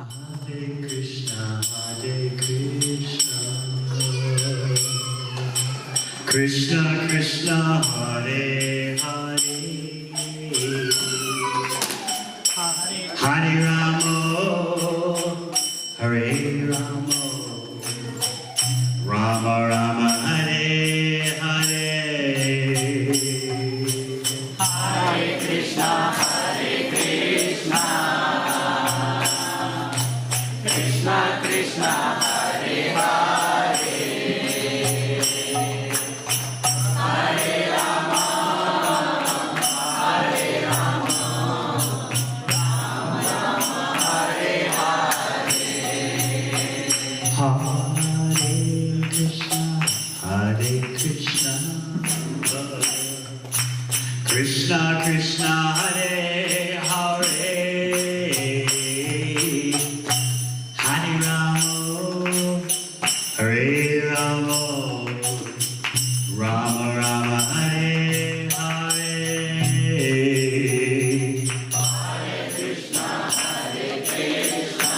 Hare Krishna, Krishna Krishna, Hare Hare, Hare Rama, Hare Rama, Rama Rama, Hare Hare. Hare Krishna, Krishna Krishna, Hare Hare, Hare Rama, Hare Rama, Rama Rama, Hare Hare. Hare Krishna, Krishna Krishna, Hare Hare, Hare Rama, Hare Rama, Rama Rama, Hare Hare. Hare Krishna, Krishna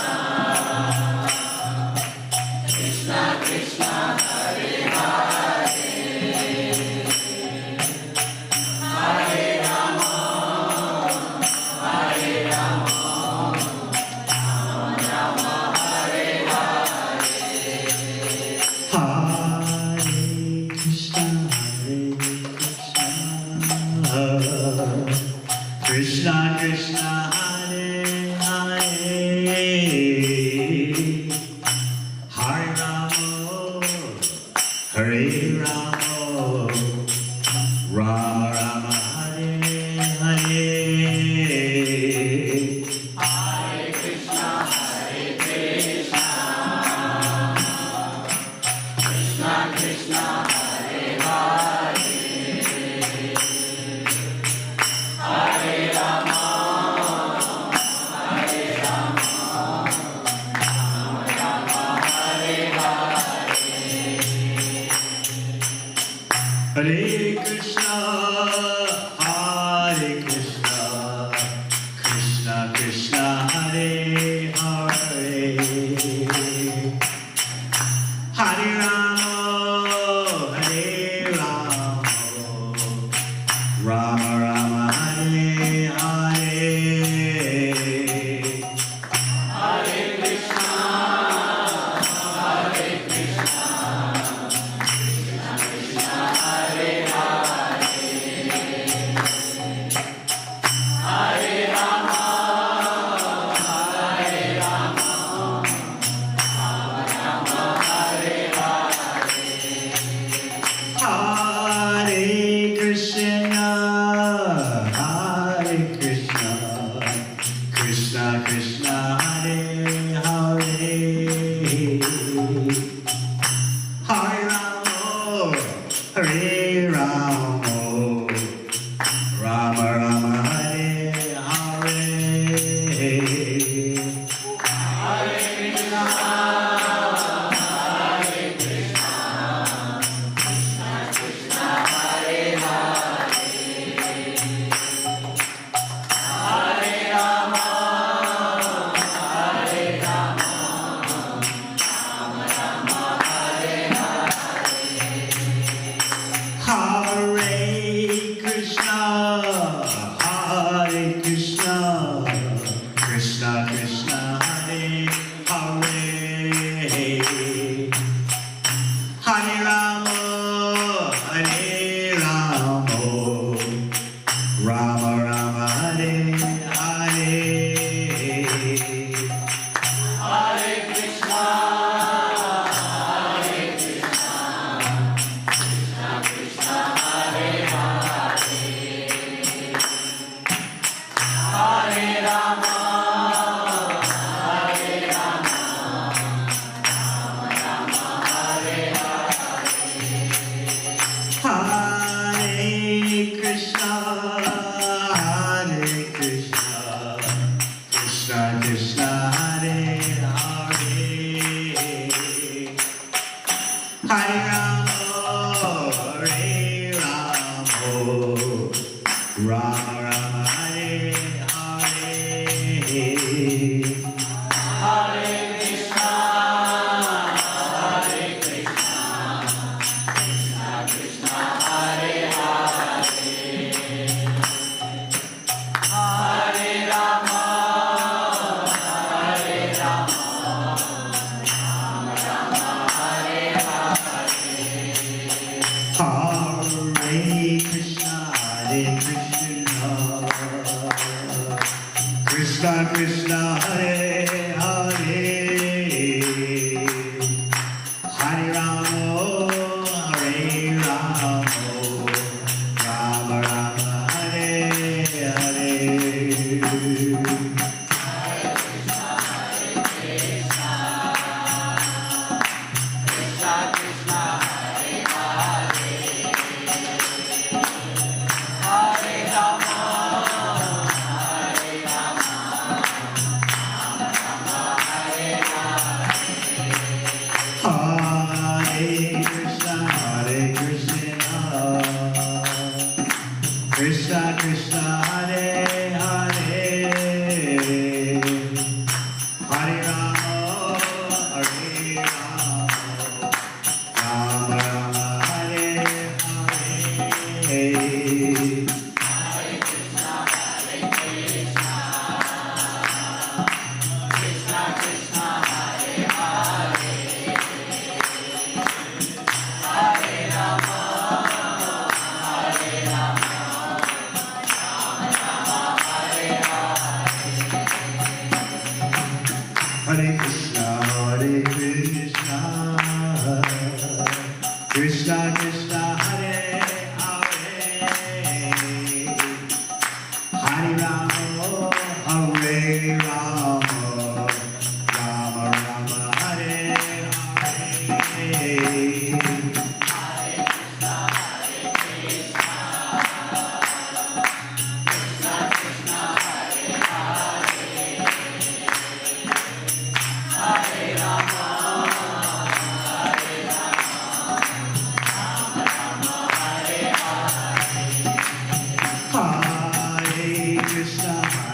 Hare Krishna, Krishna Krishna, Hare Hare, Hare Rama, Hare Rama, Rama Rama, Hare Hare.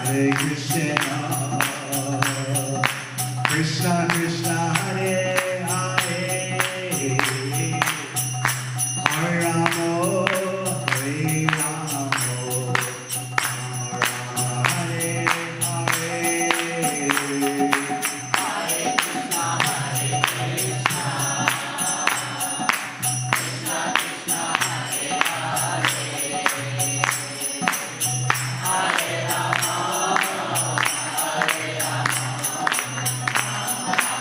Hare Krishna, Krishna Krishna, Hare Hare, Hare Rama, Hare Rama, Rama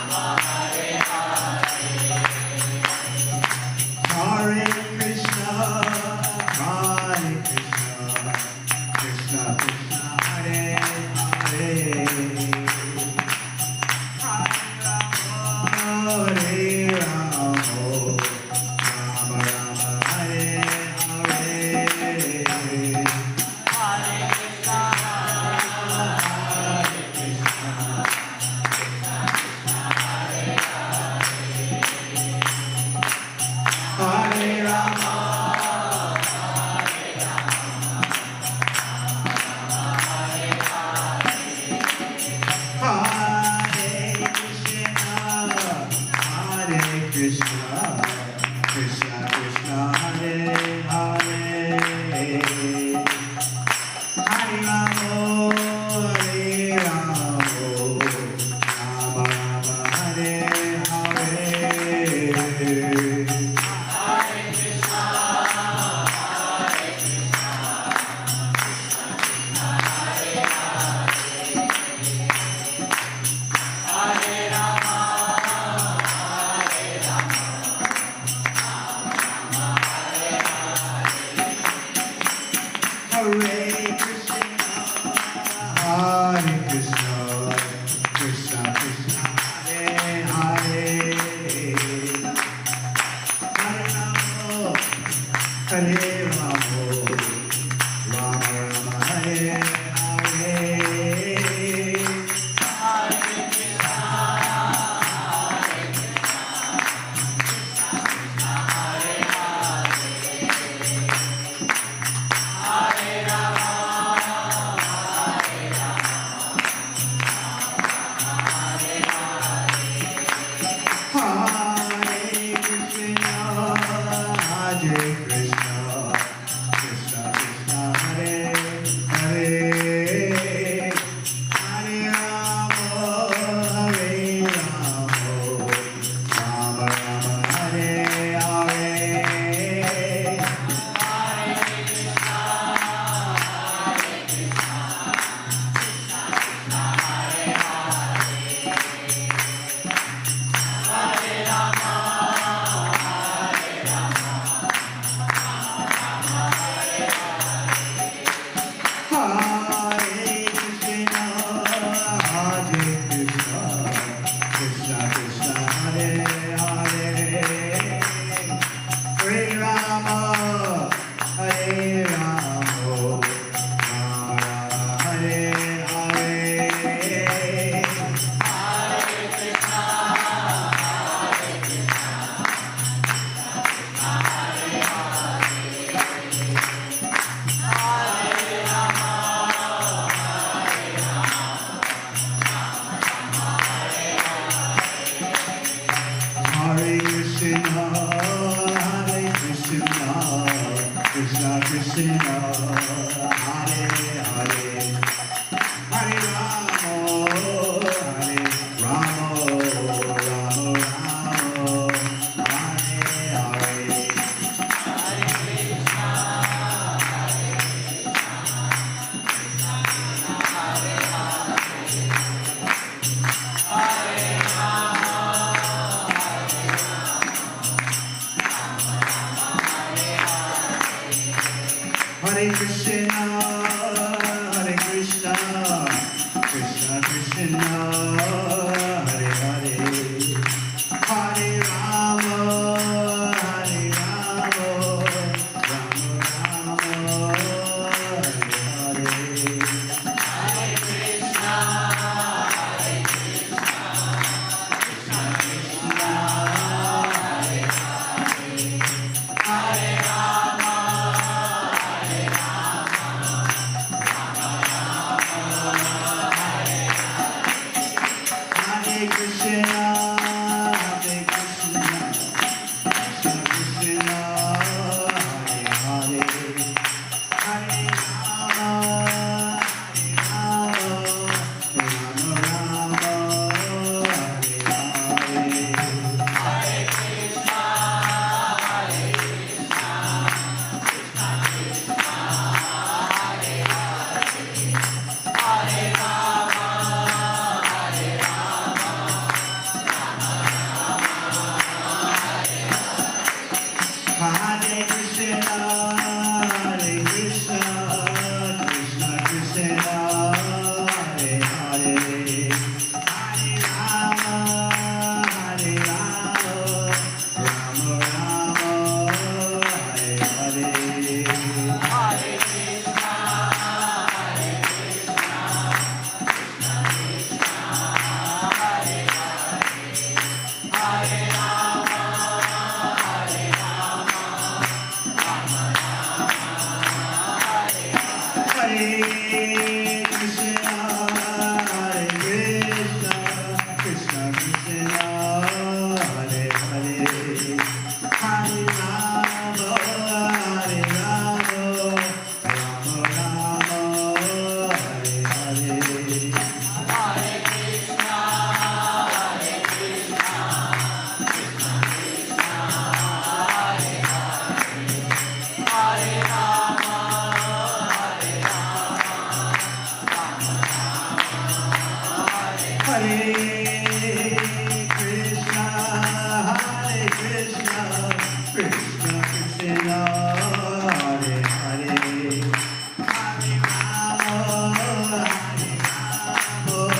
Rama, Hare Hare. Hare Krishna, Hare Krishna, Krishna Krishna, Hare Hare, Hare Rama, Rama Rama, Hare Hare. Hare Rama, Hare Krishna, Hare Krishna, Krishna Krishna, Hare Hare, Hare Rama, Hare Rama, Rama Rama, Hare Hare. Krishna Krishna, Hare Hare, Hare Rama, Hare Rama, Rama Rama, Hare Hare. Hare Krishna, Hare Krishna, Krishna Krishna, Hare Hare, Hare Rama, Hare Rama,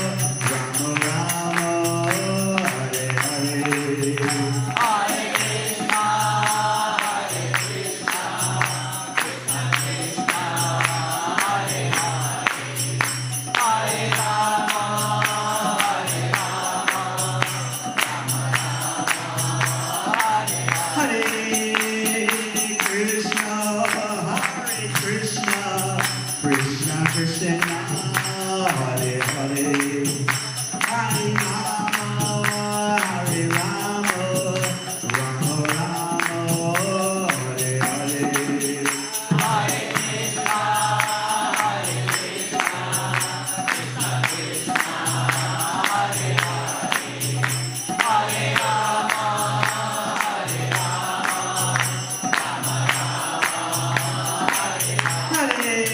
Hare Krishna, Krishna Krishna, Hare Hare, Hare Rama, Rama Rama, Hare Hare. Hare Krishna, Hare Krishna, Krishna Krishna, Hare Hare, Hare Rama, Hare Rama, Rama Rama, Hare Hare Krishna, Krishna Krishna, Hare Hare, Hare Rama, Rama Rama, Hare Hare. Hare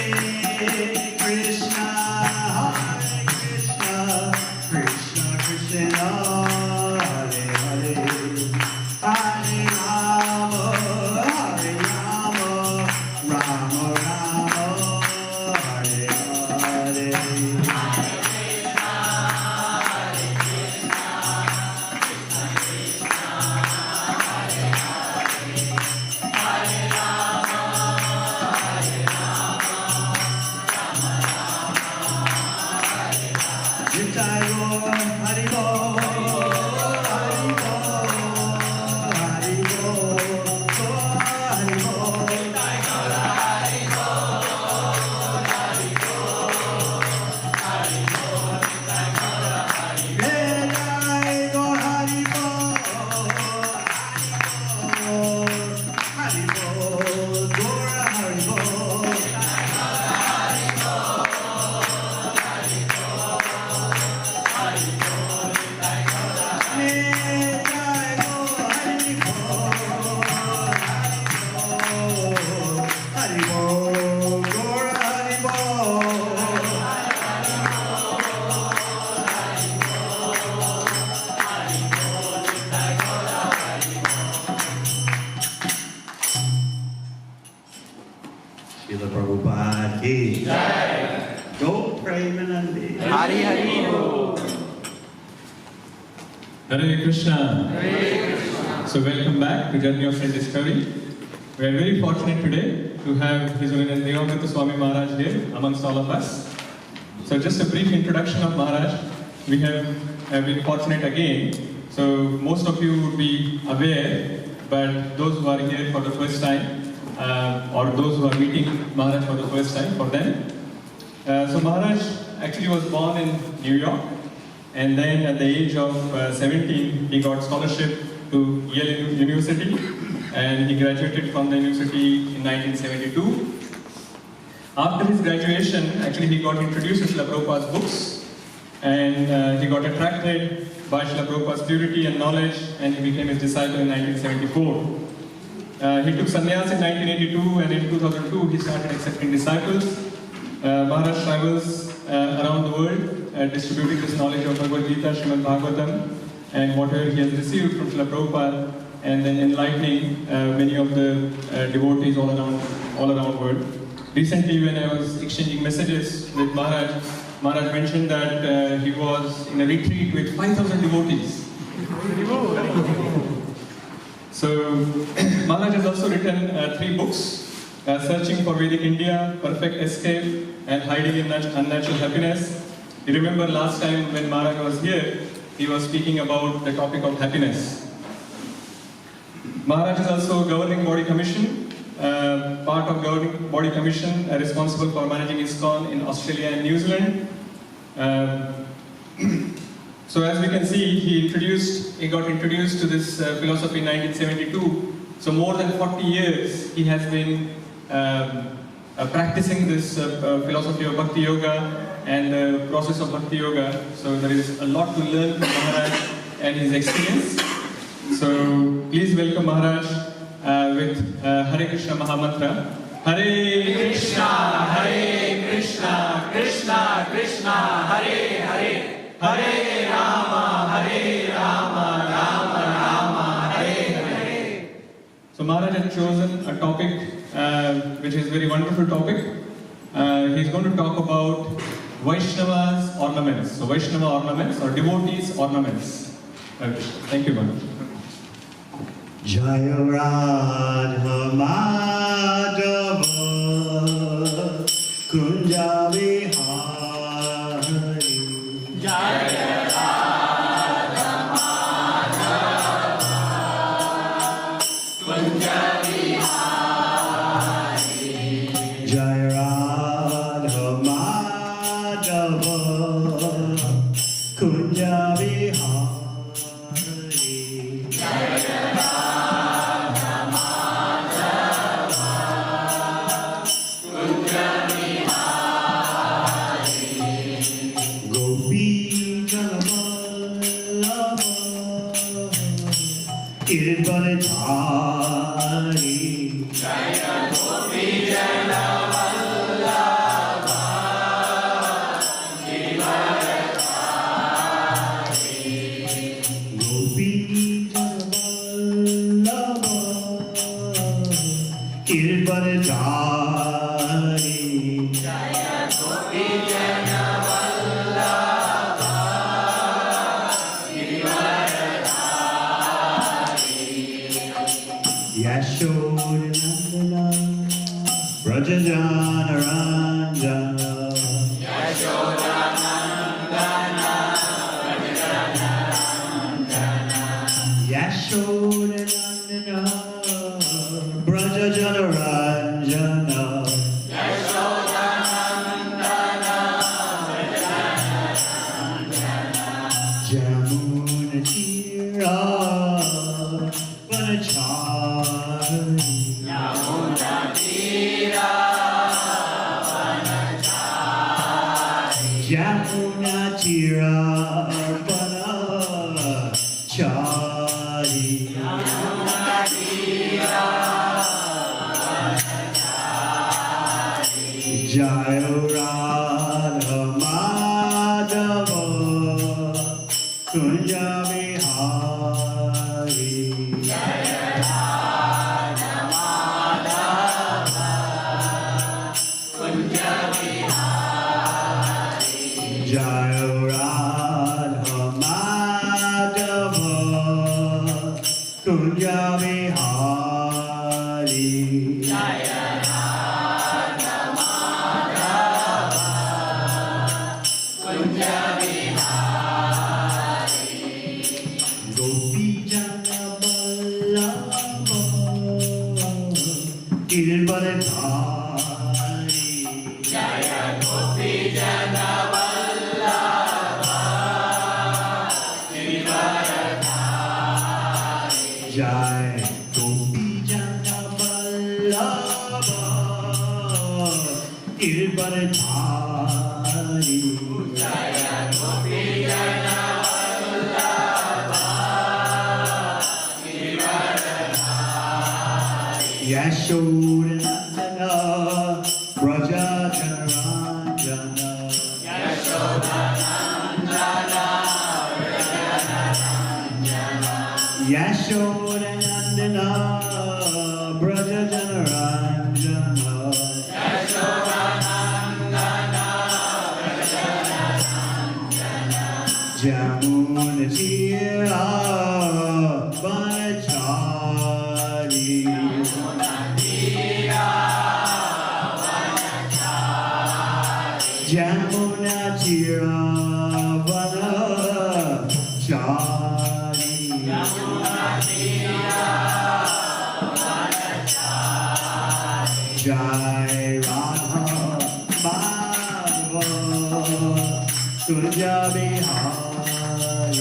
Krishna, Hare Krishna, Krishna Krishna, Hare Hare, Hare Rama, Hare Rama, Rama Rama, Hare Hare Krishna, Krishna Krishna, Hare Hare, Hare Rama, Rama Rama, Hare Hare. Nitai Gaur, Hari Bol, Hari Bol, Hari Bol, Hari Bol. Nitai Gaur, Hari Bol, Hari Bol, Gaur Hari Bol. Nitai Gaur, Hari Bol, Hari Bol, Gaur Hari Bol. Srila Prabhupada ki Jai. Go Premanandi. Hari Hari Bol. Hare Krishna. So welcome back to Journey of Self Discovery. We are very fortunate today to have His Holiness Devamrita Swami Maharaj here amongst all of us. So just a brief introduction of Maharaj. We have been fortunate again. So most of you would be aware, but those who are here for the first time, or those who are meeting Maharaj for the first time, for them. So Maharaj actually was born in New York, and then at the age of 17, he got scholarship to Yale University, and he graduated from the university in 1972. After his graduation, actually he got introduced to Srila Prabhupada's books, and he got attracted by Srila Prabhupada's purity and knowledge, and he became his disciple in 1974. He took sannyas in 1982, and in 2002 he started accepting disciples. Maharaj travels around the world distributing this knowledge of Bhagavad Gita, Srimad Bhagavatam, and whatever he has received from Srila Prabhupada, and then enlightening many of the devotees all around the world. Recently, when I was exchanging messages with Maharaj, Maharaj mentioned that he was in a retreat with 5,000 devotees. So, Maharaj has also written 3 books, Searching for Vedic India, Perfect Escape, and Hiding in Unnatural Happiness. You remember last time when Maharaj was here, he was speaking about the topic of happiness. Maharaj is also Governing Body Commission, part of Governing Body Commission, responsible for managing ISKCON in Australia and New Zealand. So as we can see, he got introduced to this philosophy in 1972. So more than 40 years he has been practicing this philosophy of Bhakti Yoga and the process of Bhakti Yoga. So there is a lot to learn from Maharaj and his experience. So please welcome Maharaj with Hare Krishna Mahamantra. Hare Krishna, Krishna Krishna, Hare Hare, Hare Rama, Rama Rama, Hare Hare. So Maharaj has chosen a topic which is a very wonderful topic. He's going to talk about Vaishnava's ornaments. So Vaishnava ornaments or devotees' ornaments. Okay. Thank you, Maharaj. Jaya Radha Madhava Kunja Vihari Jaya Radha Madhava Kunja Vihari. Jaya Radha Madhava Kunja Vihari Jaya Radha Madhava Kunja Vihari. Gopi Janavallabha Kirpanachari Jaya Gopi Janavallabha Gopi Janavallabha Kirpanachari Jaya Gopi Janavallabha Yashodanandana Brajajana Ranjana Yashodanandana Yashodanandana Brajajana Ranjana Yashodanandana Jamuna Tira Vanachari Yamuna Tira Vanachari. Jamuna Tira Vanachari Yamuna Tira Vanachari. Jaya Radha Madhava Kunja Vihari Jaya Radha Madhava Kunja Vihari. Jaya Radha Madhava Kunja Vihari Jaya Radha Madhava Kunja Vihari. Gopi Janavallabha Kirpanachari Jaya Gopi Janavallabha Girivaradhari. Jai Gopi Janavallabha Kirpanachari Jaya Gopi Janavallabha Girivaradhari. Yashodanandana Brajajana Ranjana Yashodanandana Yashodanandana Brajajana Ranjana Yashodanandana Jamuna Tira Vanachari Jamuna Tira Vanachari Jai Radha Madhava Kunja Vihari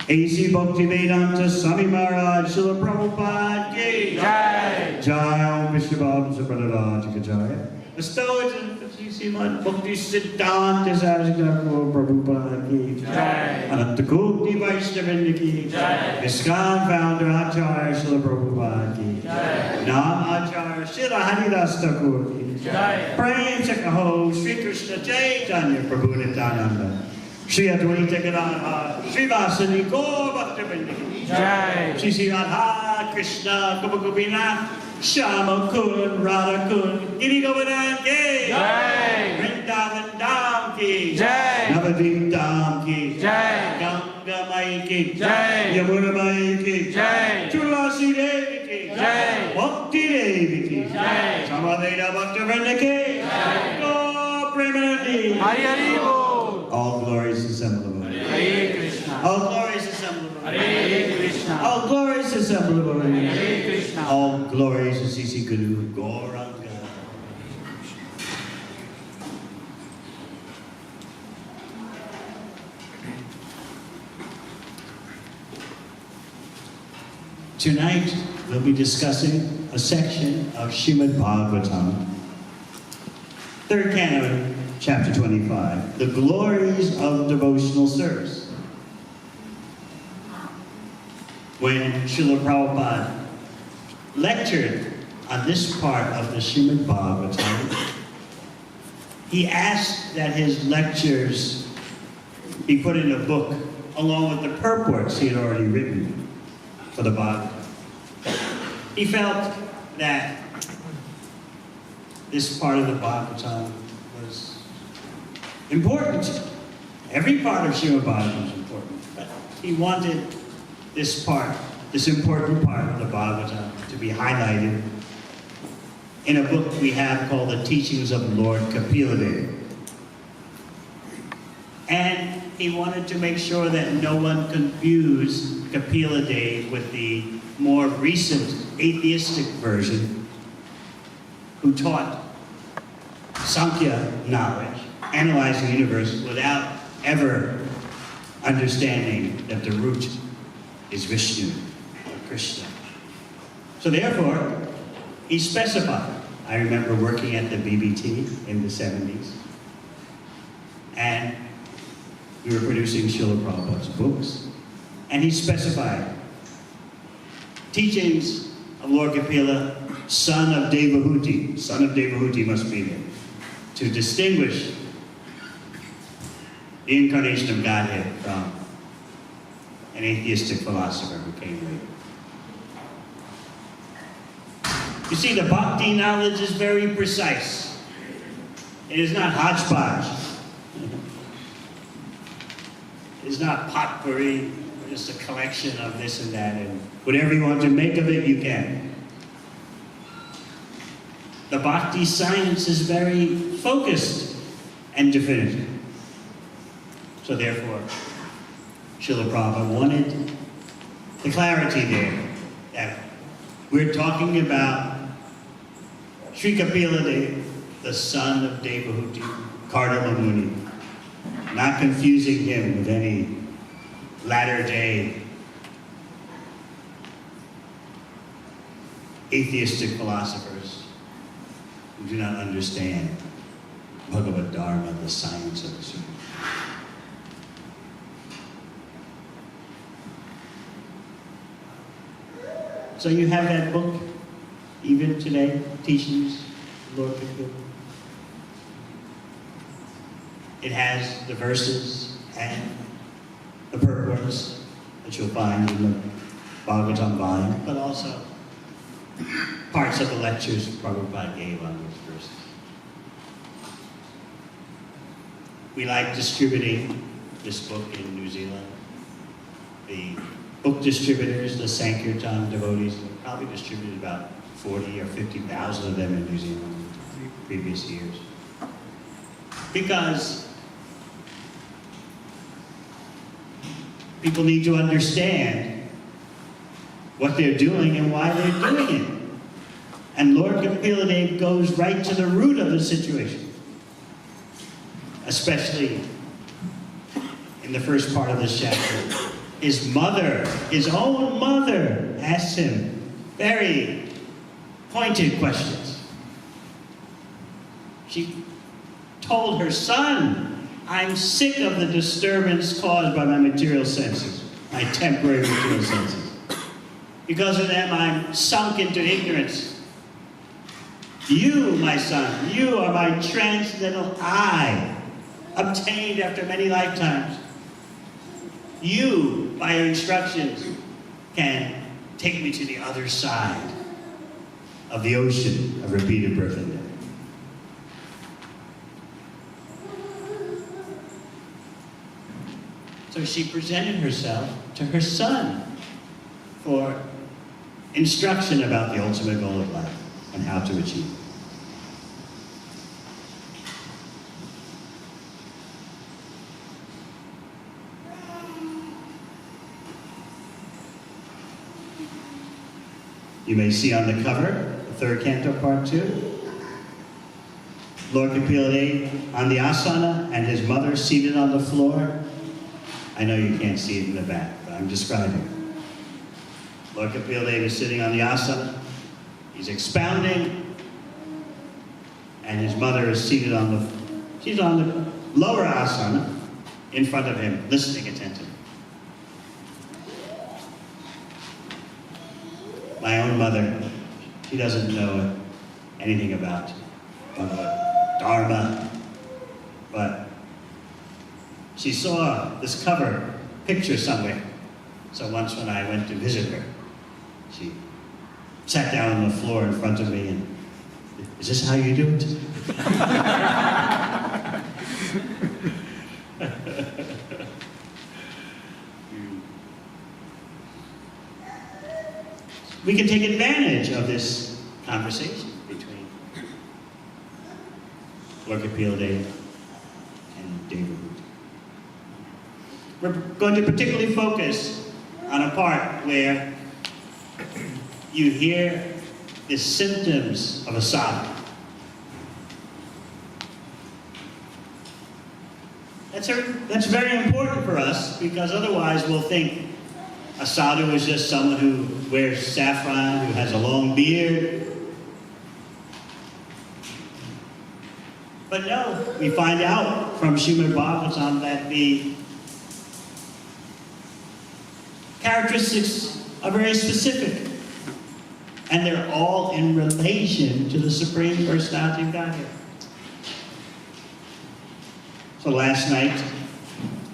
A.C. Bhaktivedanta Swami Maharaj Srila Prabhupada Ki Jai. Jai Om Vishnu Subhadara Jaya. Bestowed Srimad Bhakti Siddhanta Saraswati Prabhupada Ki Jai. Ananta Koti Vaishnava Ki Jai. ISKCON founder Acharya Srila Prabhupada Ki Jai. Nam Acharya Srila Haridas Thakur Ki Jai. Prem Sakaho Sri Krishna Chaitanya Prabhu Nityananda Sri Advaita Gadadhar Sri Vasani Gaur Bhaktivinoda Ki Jai. Sri Sri Radha Krishna Gopagopinath Shama Kun Radha Kun Giri Govardhan Ki Jai. Vrindavan Dham Ki Jai. Navadvip Dham Ki Jai. Ganga Mai Ki Jai. Yamuna Mai Ki Jai. Tulasi Devi Ki Jai. Bhakti Devi Ki Jai. Samadeva Bhaktivinoda Ki Gaur Premanandi Hari Hari Bol. All glories assemble above. Hare Krishna. All glories assemble above. Hare Krishna. All glories assemble above. Hare Krishna. All glories to Sisi Guru Gauranga. Tonight we'll be discussing a section of Srimad Bhagavatam, third canto, chapter 25, the glories of devotional service. When Srila Prabhupada lectured on this part of the Srimad Bhagavatam, he asked that his lectures be put in a book along with the purports he had already written for the Bhagavatam. He felt that this part of the Bhagavatam was important. Every part of Srimad Bhagavatam is important, but he wanted this part, this important part of the Bhagavatam to be highlighted in a book we have called The Teachings of Lord Kapila Deva. And he wanted to make sure that no one confused Kapila Deva with the more recent atheistic version who taught Sankhya knowledge, analyzing the universe without ever understanding that the root is Vishnu or Krishna. So therefore, he specified. I remember working at the BBT in the 70s, and we were producing Srila Prabhupada's books, and he specified teachings of Lord Kapila, son of Devahuti must be there, to distinguish the incarnation of Godhead from an atheistic philosopher who came later. You see, the bhakti knowledge is very precise. It is not hodgepodge. It is not potpourri, or just a collection of this and that, and whatever you want to make of it, you can. The bhakti science is very focused and definitive. So therefore, Srila Prabhupada wanted the clarity there that we're talking about Sri Kapila Deva, the son of Devahuti, Kardama Muni, not confusing him with any latter-day atheistic philosophers who do not understand Bhagavad Dharma, the science of the Sutra. So you have that book, even today, Teachings of Lord Kapila. It has the verses and the purports that you'll find in the Bhagavatam volume, but also parts of the lectures Prabhupada gave on those verses. We like distributing this book in New Zealand. The book distributors, the Sankirtan devotees, probably distributed about 40 or 50,000 of them in New Zealand in previous years. Because people need to understand what they're doing and why they're doing it. And Lord Kapila Deva goes right to the root of the situation, especially in the first part of this chapter. His mother, his own mother, asks him very pointed questions. She told her son, I'm sick of the disturbance caused by my material senses, my temporary material senses. Because of them, I'm sunk into ignorance. You, my son, you are my transcendental I, obtained after many lifetimes. You, by your instructions, can take me to the other side of the ocean of repeated birth and death. So she presented herself to her son for instruction about the ultimate goal of life and how to achieve it. You may see on the cover, the third canto, part 2, Lord Kapila on the asana and his mother seated on the floor. I know you can't see it in the back, but I'm describing. Lord Kapila is sitting on the asana. He's expounding, and his mother is seated she's on the lower asana in front of him, listening attentively. My own mother, she doesn't know anything about Dharma, but she saw this cover picture somewhere. So once when I went to visit her, she sat down on the floor in front of me and, is this how you do it? We can take advantage of this conversation between Lord Kapila and Devamrita. We're going to particularly focus on a part where you hear the symptoms of a sadhu. That's very important for us, because otherwise we'll think a sadhu is just someone who wears saffron, who has a long beard. But no, we find out from Srimad Bhagavatam that the characteristics are very specific, and they're all in relation to the Supreme Personality of Godhead. So last night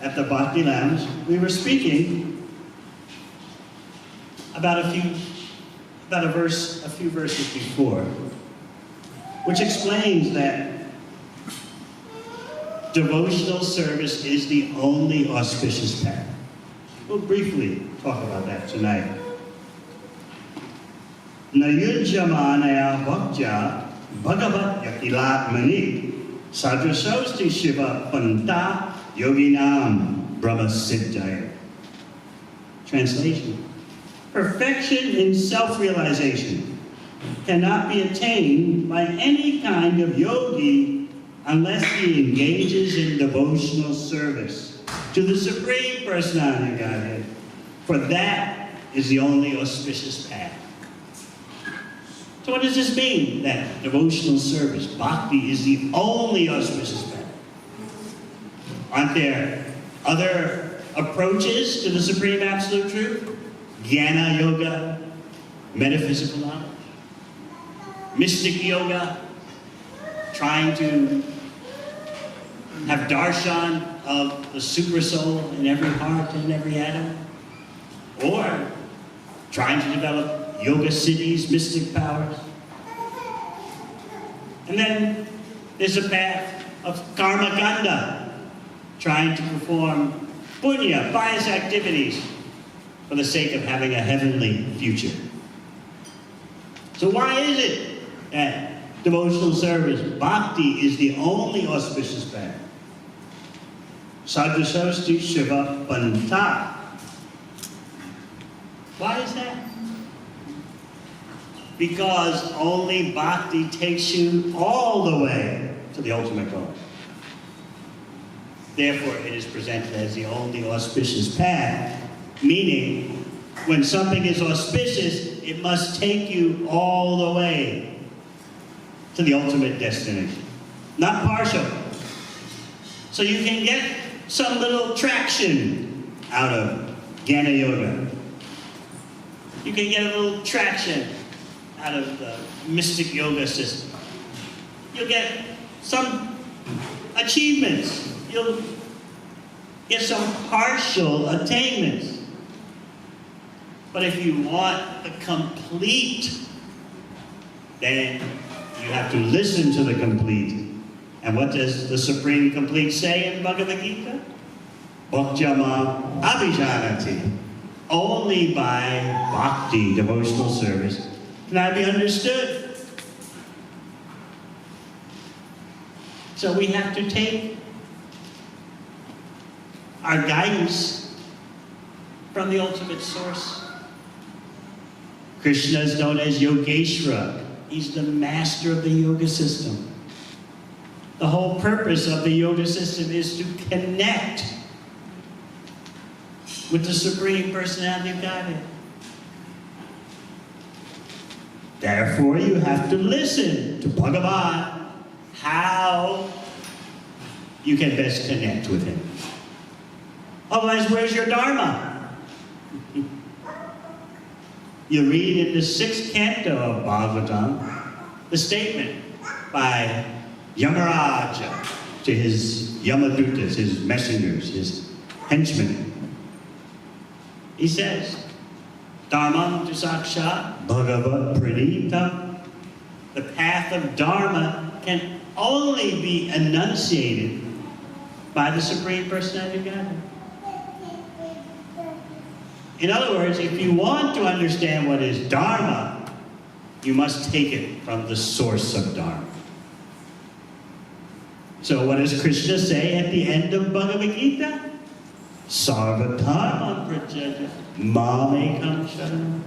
at the Bhakti Lounge, we were speaking about a few verses before, which explains that devotional service is the only auspicious path. We'll briefly talk about that tonight. Nayunjamanaya bhakja bhagavat yakilatmani sadrasosti shiva panta yoginam brahmasiddhaya. Translation: perfection in self-realization cannot be attained by any kind of yogi unless he engages in devotional service to the Supreme Personality of Godhead, for that is the only auspicious path. So what does this mean, that devotional service, bhakti, is the only auspicious path? Aren't there other approaches to the Supreme Absolute Truth? Jnana Yoga, metaphysical knowledge. Mystic Yoga, trying to have darshan of the supersoul in every heart and every atom. Or trying to develop yoga siddhis, mystic powers. And then there's a path of karma kanda, trying to perform punya, pious activities, for the sake of having a heavenly future. So why is it that devotional service, bhakti, is the only auspicious path? Sadrasosti Shiva Panta. Why is that? Because only bhakti takes you all the way to the ultimate goal. Therefore, it is presented as the only auspicious path, meaning when something is auspicious, it must take you all the way to the ultimate destination, not partial. So you can get some little traction out of Jnana Yoga. You can get a little traction out of the mystic yoga system. You'll get some achievements. You'll get some partial attainments. But if you want the complete, then you have to listen to the complete. And what does the Supreme Complete say in Bhagavad Gita? Bhaktyamam abhijanati. Only by bhakti, devotional service, can I be understood. So we have to take our guidance from the ultimate source. Krishna is known as Yogeshwara. He's the master of the yoga system. The whole purpose of the yoga system is to connect with the Supreme Personality of Godhead. Therefore, you have to listen to Bhagavan, how you can best connect with him. Otherwise, where's your Dharma? You read in the 6th canto of Bhagavatam the statement by Yamaraja to his Yamadutas, his messengers, his henchmen. He says, Dharmam tu sakshat bhagavat pranita. The path of Dharma can only be enunciated by the Supreme Personality of Godhead. In other words, if you want to understand what is Dharma, you must take it from the source of Dharma. So what does Krishna say at the end of Bhagavad Gita? Sarva-dharma pratyajya mamekam sharanam.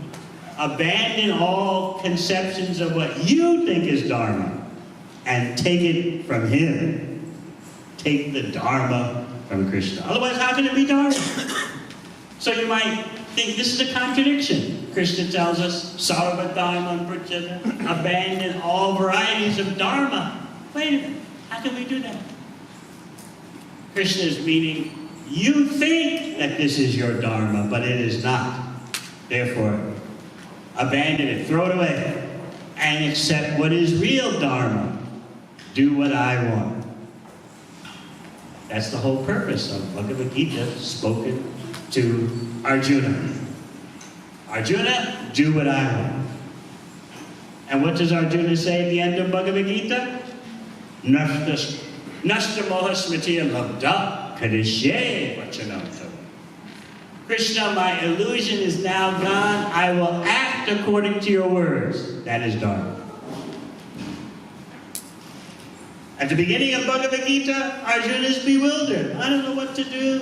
Abandon all conceptions of what you think is Dharma and take it from him. Take the Dharma from Krishna. Otherwise, how can it be Dharma? So you might think this is a contradiction. Krishna tells us, Sarva-dharma pratyajya, abandon all varieties of Dharma. Wait a minute, how can we do that? Krishna is meaning, you think that this is your Dharma, but it is not. Therefore, abandon it, throw it away, and accept what is real Dharma. Do what I want. That's the whole purpose of Bhagavad Gita spoken to Arjuna. Arjuna, do what I want. And what does Arjuna say at the end of Bhagavad Gita? Nashta moha smritiya labdha. Krishna, my illusion is now gone. I will act according to your words. That is Dharma. At the beginning of Bhagavad Gita, Arjuna is bewildered. I don't know what to do.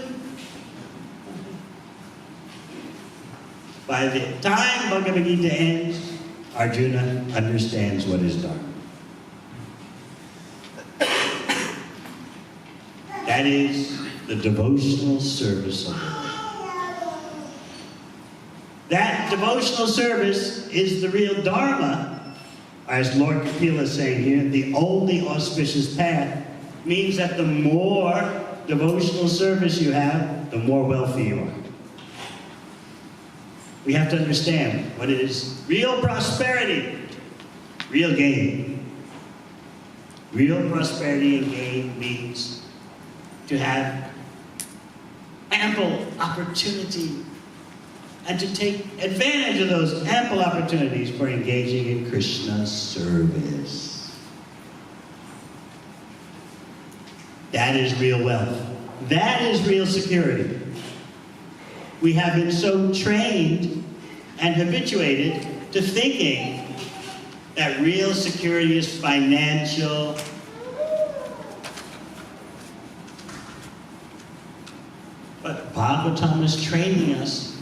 By the time Bhagavad Gita ends, Arjuna understands what is Dharma. That is the devotional service of the Lord. That devotional service is the real Dharma, as Lord Kapila is saying here, the only auspicious path, means that the more devotional service you have, the more wealthy you are. We have to understand what is real prosperity, real gain. Real prosperity and gain means to have ample opportunity and to take advantage of those ample opportunities for engaging in Krishna's service. That is real wealth. That is real security. We have been so trained and habituated to thinking that real security is financial. But Bhagavatam is training us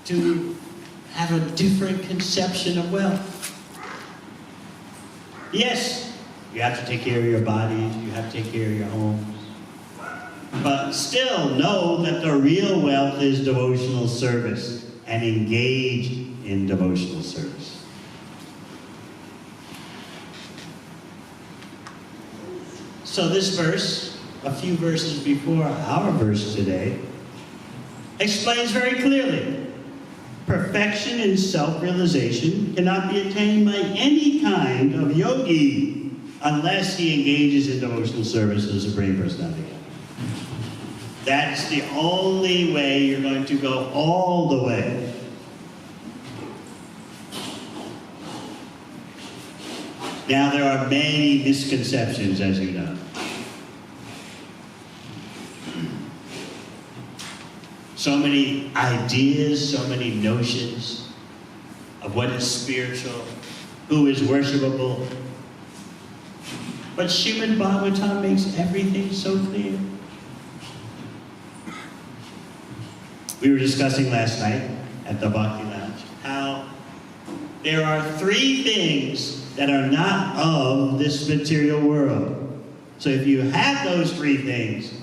to have a different conception of wealth. Yes, you have to take care of your bodies, you have to take care of your homes. But still know that the real wealth is devotional service, and engage in devotional service. So this verse, a few verses before our verse today, explains very clearly, perfection in self-realization cannot be attained by any kind of yogi unless he engages in devotional service to the Supreme Personality. That's the only way you're going to go all the way. Now, there are many misconceptions, as you know. So many ideas, so many notions of what is spiritual, who is worshipable. But Srimad Bhagavatam makes everything so clear. We were discussing last night at the Bhakti Lounge how there are three things that are not of this material world. So if you have those three things,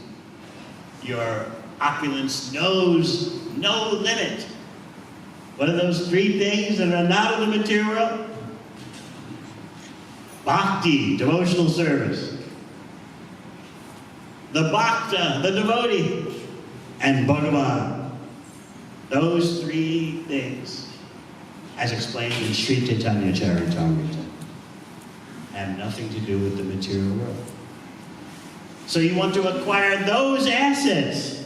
your opulence knows no limit. What are those three things that are not of the material world? Bhakti, devotional service. The Bhakta, the devotee. And Bhagavan. Those three things, as explained in Sri Chaitanya Charitamrita, have nothing to do with the material world. So you want to acquire those assets.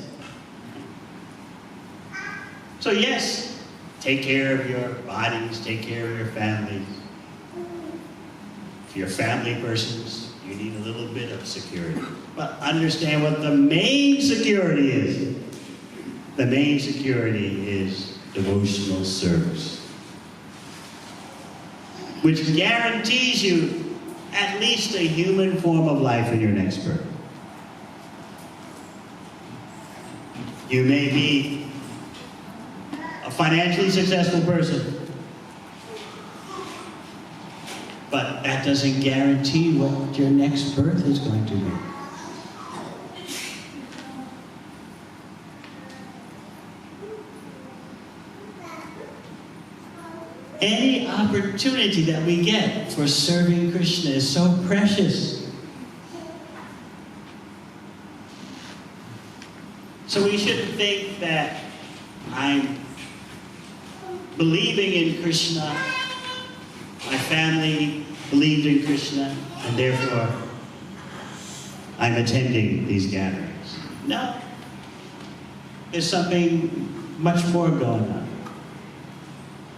So yes, take care of your bodies, take care of your families. If you're family persons, you need a little bit of security. But understand what the main security is. The main security is devotional service, which guarantees you at least a human form of life in your next birth. You may be a financially successful person, but that doesn't guarantee what your next birth is going to be. Any opportunity that we get for serving Krishna is so precious. So we shouldn't think that I'm believing in Krishna, my family believed in Krishna, and therefore I'm attending these gatherings. No. There's something much more going on.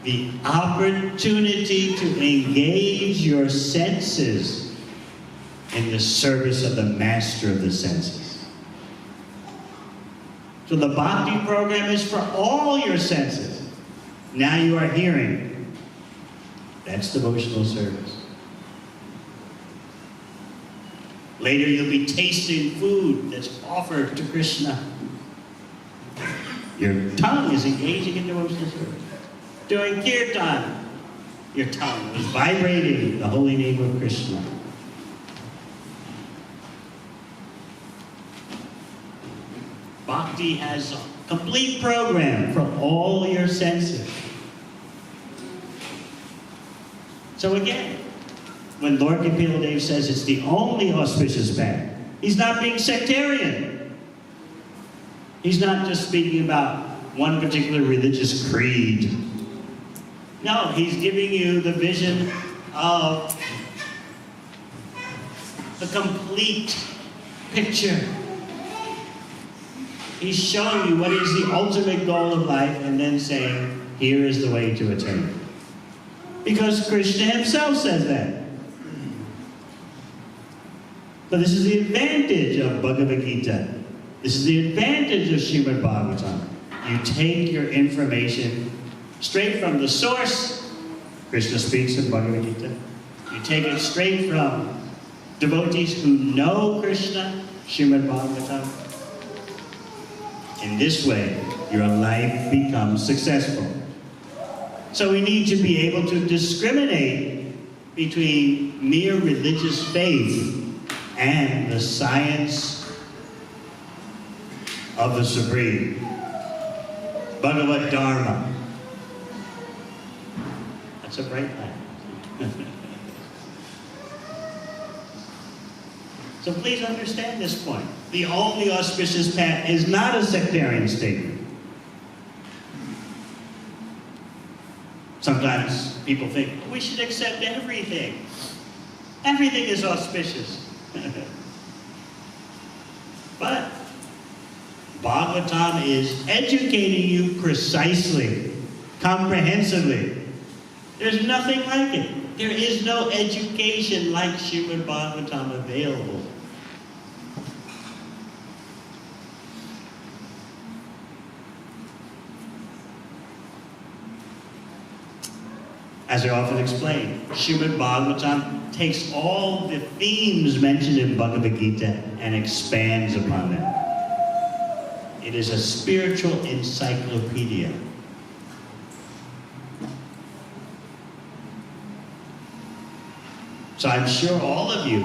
The opportunity to engage your senses in the service of the master of the senses. So the Bhakti program is for all your senses. Now you are hearing. That's devotional service. Later you'll be tasting food that's offered to Krishna. Your tongue is engaging in devotional service. During kirtan, your tongue was vibrating the holy name of Krishna. Bhakti has a complete program for all your senses. So again, when Lord Kapila Dev says it's the only auspicious path, he's not being sectarian. He's not just speaking about one particular religious creed. No, he's giving you the vision of the complete picture. He's showing you what is the ultimate goal of life and then saying, here is the way to attain it. Because Krishna himself says that. But this is the advantage of Bhagavad Gita. This is the advantage of Srimad Bhagavatam. You take your information straight from the source. Krishna speaks in Bhagavad Gita. You take it straight from devotees who know Krishna, Srimad Bhagavatam. In this way, your life becomes successful. So we need to be able to discriminate between mere religious faith and the science of the Supreme. Bhagavad Dharma. That's a bright light. So please understand this point. The only auspicious path is not a sectarian statement. Sometimes people think, we should accept everything. Everything is auspicious. But Bhagavatam is educating you precisely, comprehensively. There's nothing like it. There is no education like Srimad Bhagavatam available. As I often explain, Srimad Bhagavatam takes all the themes mentioned in Bhagavad Gita and expands upon them. It is a spiritual encyclopedia. So I'm sure all of you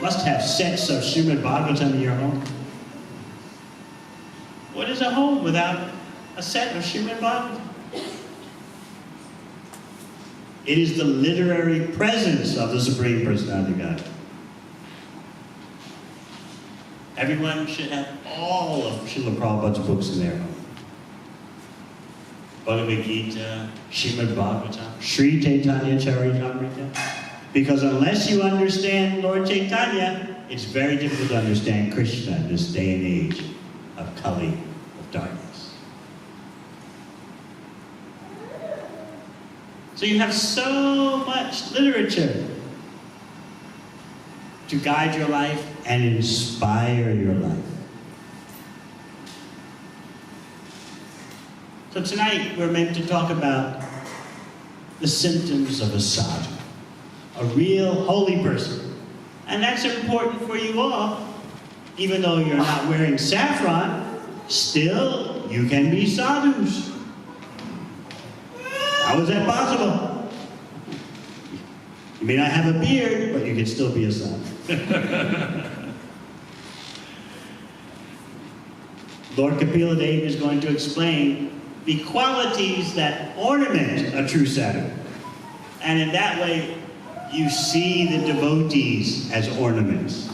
must have sets of Srimad Bhagavatam in your home. What is a home without a set of Srimad Bhagavatam? It is the literary presence of the Supreme Personality of God. Everyone should have all of Srila Prabhupada's books in their home. Bhagavad Gita, Srimad Bhagavatam, Sri Chaitanya Charitamrita. Because unless you understand Lord Chaitanya, it's very difficult to understand Krishna in this day and age of Kali, of darkness. So you have so much literature to guide your life and inspire your life. So tonight we're meant to talk about the symptoms of a sadhu, a real holy person. And that's important for you all. Even though you're not wearing saffron, still you can be sadhus. How is that possible? You may not have a beard, but you can still be a sadhu. Lord Kapila Dev is going to explain the qualities that ornament a true sadhu. And in that way, you see the devotees as ornaments.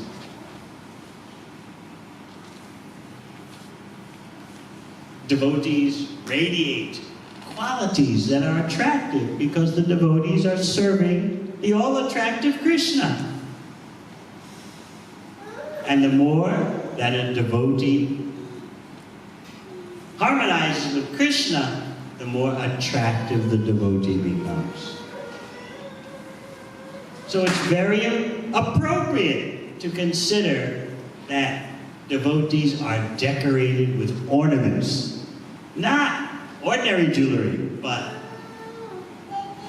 Devotees radiate qualities that are attractive because the devotees are serving the all-attractive Krishna. And the more that a devotee harmonizes with Krishna, the more attractive the devotee becomes. So it's very appropriate to consider that devotees are decorated with ornaments, not ordinary jewelry, but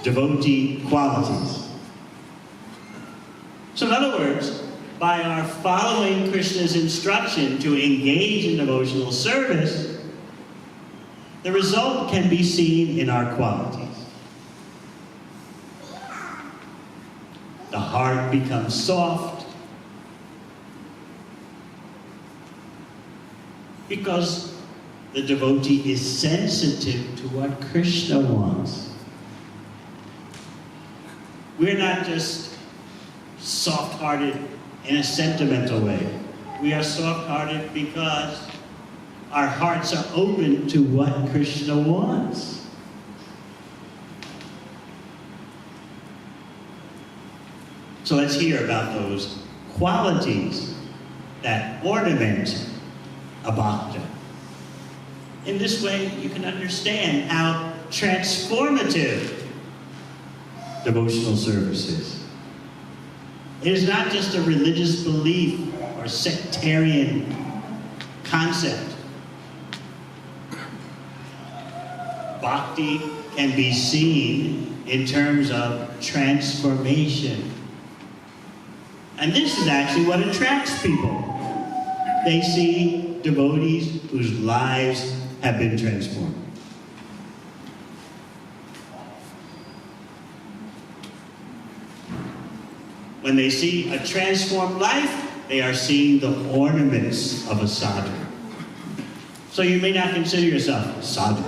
devotee qualities. So in other words, by our following Krishna's instruction to engage in devotional service, the result can be seen in our qualities. The heart becomes soft because the devotee is sensitive to what Krishna wants. We're not just soft-hearted in a sentimental way. We are soft-hearted because our hearts are open to what Krishna wants. So let's hear about those qualities that ornament a bhakta. In this way, you can understand how transformative devotional service is. It is not just a religious belief or sectarian concept. Bhakti can be seen in terms of transformation. And this is actually what attracts people. They see devotees whose lives have been transformed. When they see a transformed life, they are seeing the ornaments of a sadhu. So you may not consider yourself sadhu.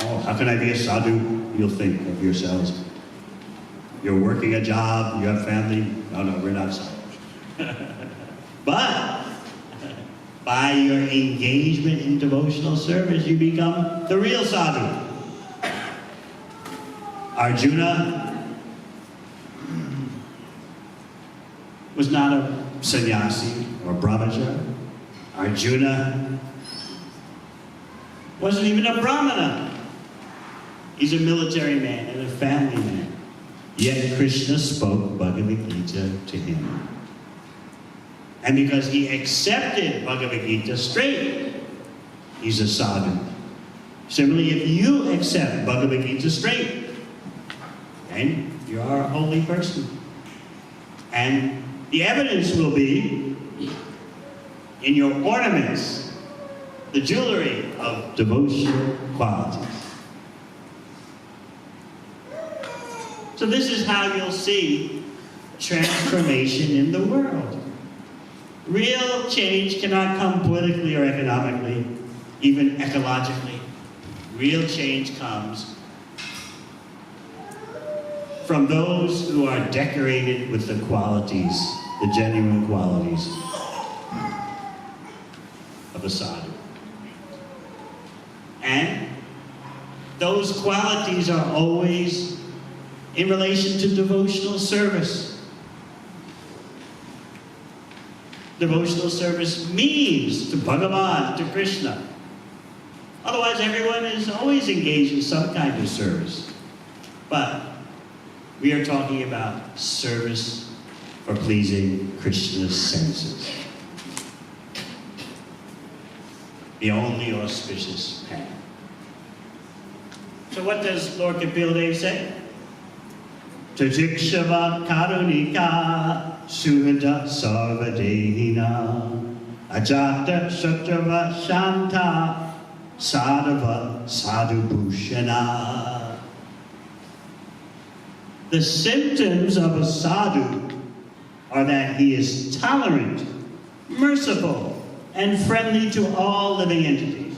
Oh, how can I be a sadhu? You'll think of yourselves. You're working a job, you have family. No, we're not sadhus. But by your engagement in devotional service, you become the real sadhu. Arjuna was not a sannyasi or brahmacharya. Arjuna wasn't even a brahmana. He's a military man and a family man. Yet Krishna spoke Bhagavad Gita to him. And because he accepted Bhagavad Gita straight, he's a sadhu. Similarly, if you accept Bhagavad Gita straight, then you are a holy person. And the evidence will be in your ornaments, the jewelry of devotional qualities. So this is how you'll see transformation in the world. Real change cannot come politically or economically, even ecologically. Real change comes from those who are decorated with the qualities, the genuine qualities of a sadhu. And those qualities are always in relation to devotional service. Devotional service means to Bhagavan, to Krishna. Otherwise, everyone is always engaged in some kind of service. But we are talking about service for pleasing Krishna's senses. The only auspicious path. So what does Lord Kapil Dev say? Tajikshava karunika suvita sarvadehina ajata shatrava shanta sadhava sadhubhushana. The symptoms of a sadhu are that he is tolerant, merciful, and friendly to all living entities.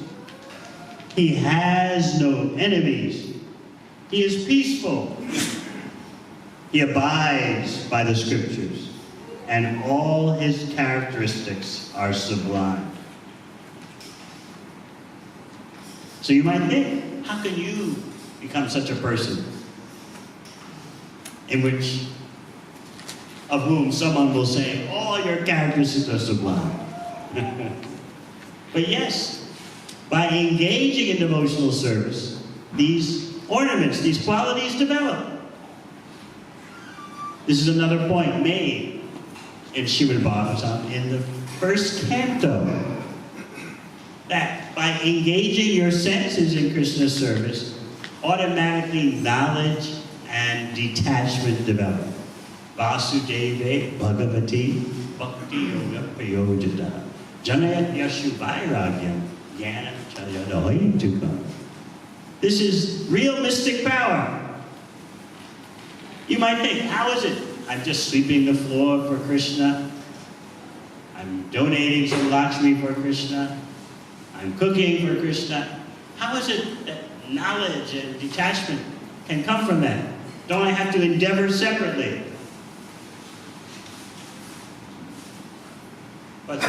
He has no enemies. He is peaceful. He abides by the scriptures, and all his characteristics are sublime. So you might think, how can you become such a person of whom someone will say, all your characteristics are sublime? But yes, by engaging in devotional service, these ornaments, these qualities develop. This is another point made in Srimad Bhagavatam in the first canto, that by engaging your senses in Krishna's service, automatically knowledge and detachment develop. Vasudeva Bhagavati Bhakti Yoga Prayojita Janayat Yashu Vairagyam Jnana Chayadohituka. This is real mystic power. You might think, how is it? I'm just sweeping the floor for Krishna. I'm donating some Lakshmi for Krishna. I'm cooking for Krishna. How is it that knowledge and detachment can come from that? Don't I have to endeavor separately? But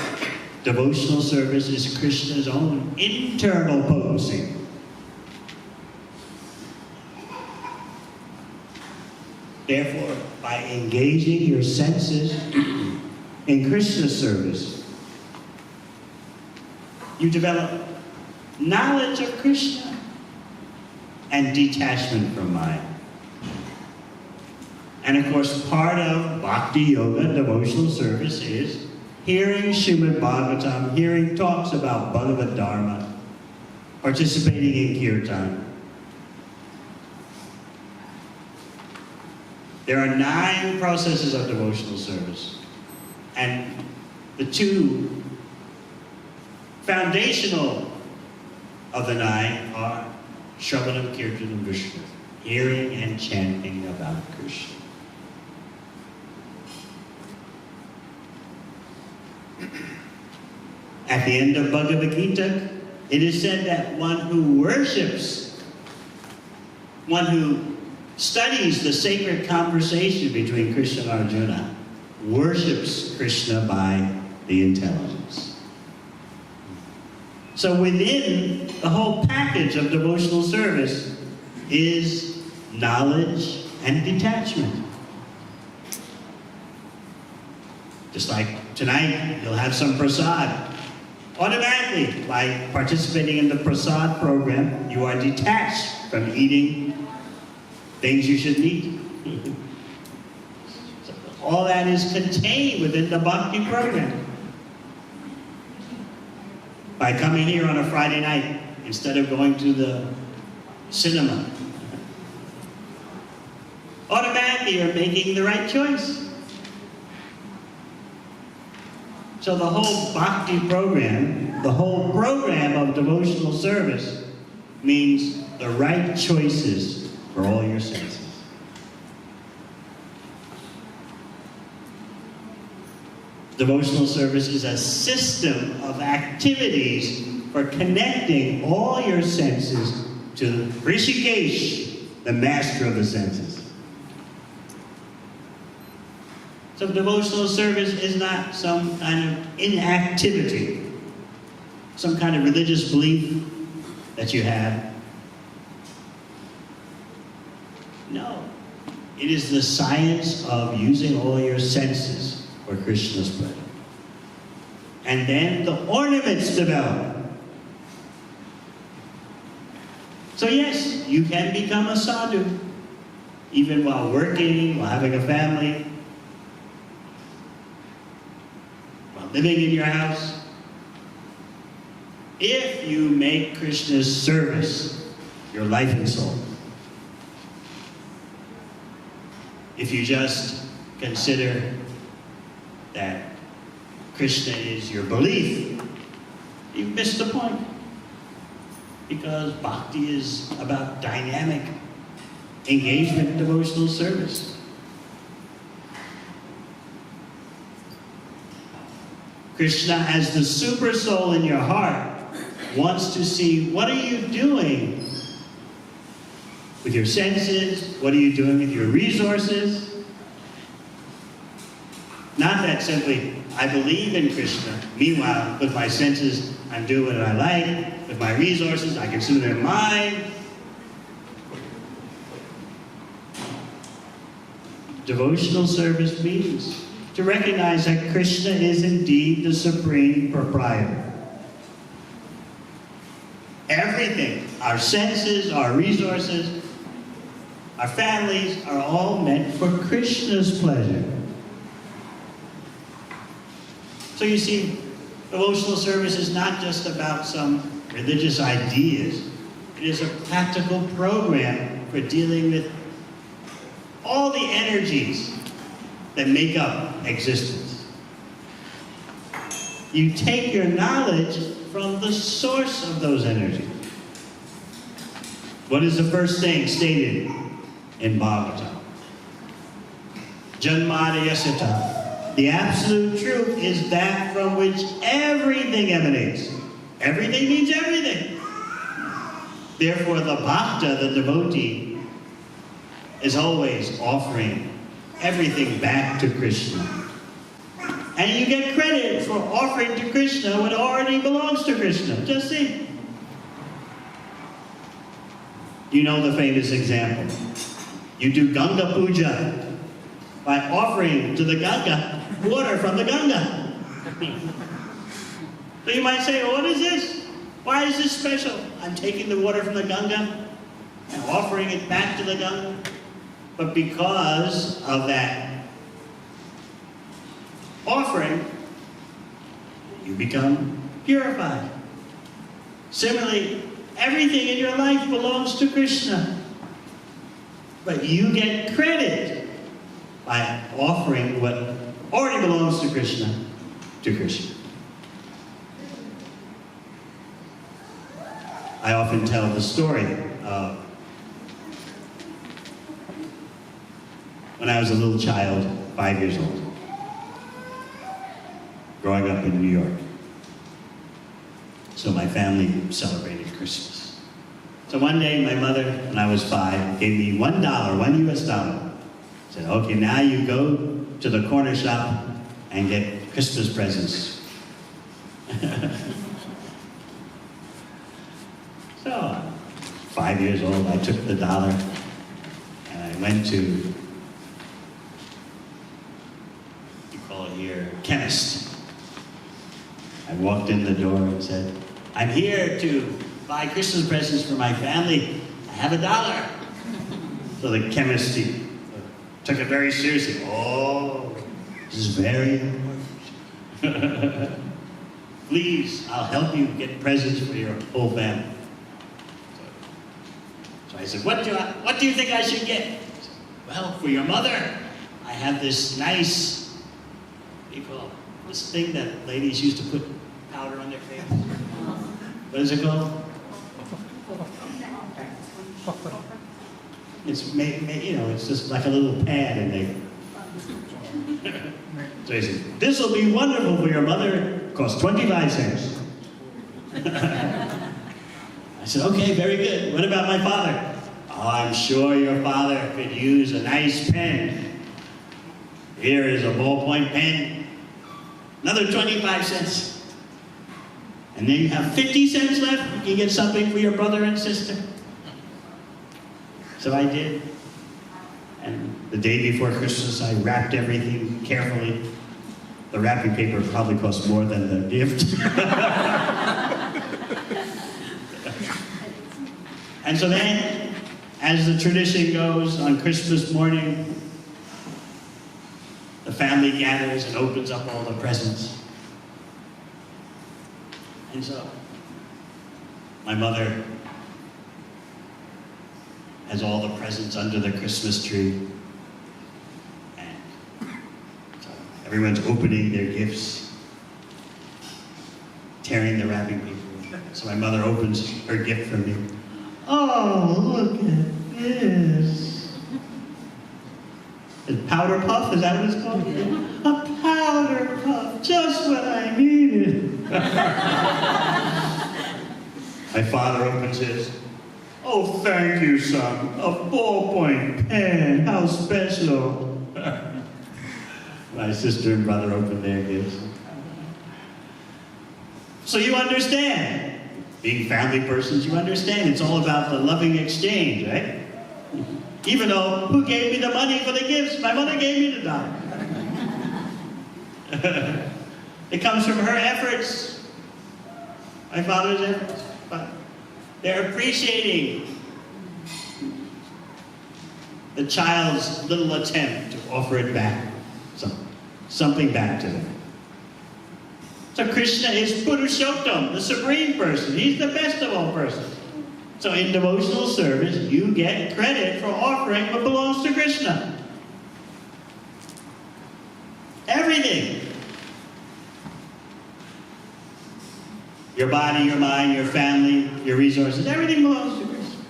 devotional service is Krishna's own internal potency. Therefore, by engaging your senses in Krishna's service, you develop knowledge of Krishna and detachment from mind. And of course, part of Bhakti Yoga, devotional service, is hearing Srimad Bhagavatam, hearing talks about Bhagavad Dharma, participating in Kirtan. There are 9 processes of devotional service. And the 2 foundational of the 9 are Shravanam, Kirtanam, Vishnu, hearing and chanting about Krishna. At the end of Bhagavad Gita, it is said that one who worships, one who studies the sacred conversation between Krishna and Arjuna, worships Krishna by the intelligence. So within the whole package of devotional service is knowledge and detachment. Just like tonight, you'll have some prasad. Automatically, by participating in the prasad program, you are detached from eating things you shouldn't eat. So all that is contained within the bhakti program. By coming here on a Friday night, instead of going to the cinema, automatically you're making the right choice. So the whole bhakti program, the whole program of devotional service means the right choices for all your senses. Devotional service is a system of activities for connecting all your senses to Rishikesh, the master of the senses. So devotional service is not some kind of inactivity, some kind of religious belief that you have. No. It is the science of using all your senses for Krishna's pleasure. And then the ornaments develop. So yes, you can become a sadhu, even while working, while having a family, while living in your house. If you make Krishna's service your life and soul. If you just consider that Krishna is your belief, you've missed the point. Because bhakti is about dynamic engagement in devotional service. Krishna, as the super soul in your heart, wants to see what are you doing with your senses, what are you doing with your resources. Not that simply, I believe in Krishna. Meanwhile, with my senses, I'm doing what I like. With my resources, I can soothe their mind. Devotional service means to recognize that Krishna is indeed the supreme proprietor. Everything, our senses, our resources, our families are all meant for Krishna's pleasure. So you see, devotional service is not just about some religious ideas. It is a practical program for dealing with all the energies that make up existence. You take your knowledge from the source of those energies. What is the first thing stated in Bhagavatam? Janmadayasita. The absolute truth is that from which everything emanates. Everything means everything. Therefore, the bhakta, the devotee, is always offering everything back to Krishna. And you get credit for offering to Krishna what already belongs to Krishna. Just see. You know the famous example. You do Ganga Puja by offering to the Ganga water from the Ganga. So you might say, what is this? Why is this special? I'm taking the water from the Ganga and offering it back to the Ganga. But because of that offering, you become purified. Similarly, everything in your life belongs to Krishna. But you get credit by offering what already belongs to Krishna to Krishna. I often tell the story of when I was a little child, 5 years old, growing up in New York. So my family celebrated Christmas. So one day my mother, when I was 5, gave me $1, $1 US. Said, okay, now you go to the corner shop and get Christmas presents. So, 5 years old, I took the dollar and I went to, you call it here, chemist. I walked in the door and said, I'm here to buy Christmas presents for my family. I have $1. So the chemist took it very seriously. Oh, this is very important. Please, I'll help you get presents for your whole family. So I said, what do you think I should get? He said, well, for your mother, I have this nice, what do you call it? This thing that ladies used to put powder on their face. What is it called? It's made, it's just like a little pad in there. So he said, this will be wonderful for your mother. It costs 25 cents. I said, okay, very good. What about my father? Oh, I'm sure your father could use a nice pen. Here is a ballpoint pen. Another 25 cents. And then you have 50 cents left. You can get something for your brother and sister. So I did. And the day before Christmas, I wrapped everything carefully. The wrapping paper probably cost more than the gift. And so then, as the tradition goes, on Christmas morning, the family gathers and opens up all the presents. And so, my mother has all the presents under the Christmas tree. And so everyone's opening their gifts, tearing the wrapping paper. So my mother opens her gift for me. Oh, look at this. Is powder puff, is that what it's called? A powder puff, just what I needed. My father opens his. Oh, thank you, son. A ballpoint pen, how special. My sister and brother opened their gifts. So you understand. Being family persons, you understand it's all about the loving exchange, right? Even though, who gave me the money for the gifts? My mother gave me the dollar. It comes from her efforts, my father's efforts. But they're appreciating the child's little attempt to offer it back, something back to them. So Krishna is Purushottam, the supreme person. He's the best of all persons. So in devotional service, you get credit for offering what belongs to Krishna. Everything. Your body, your mind, your family, your resources, everything belongs to Krishna.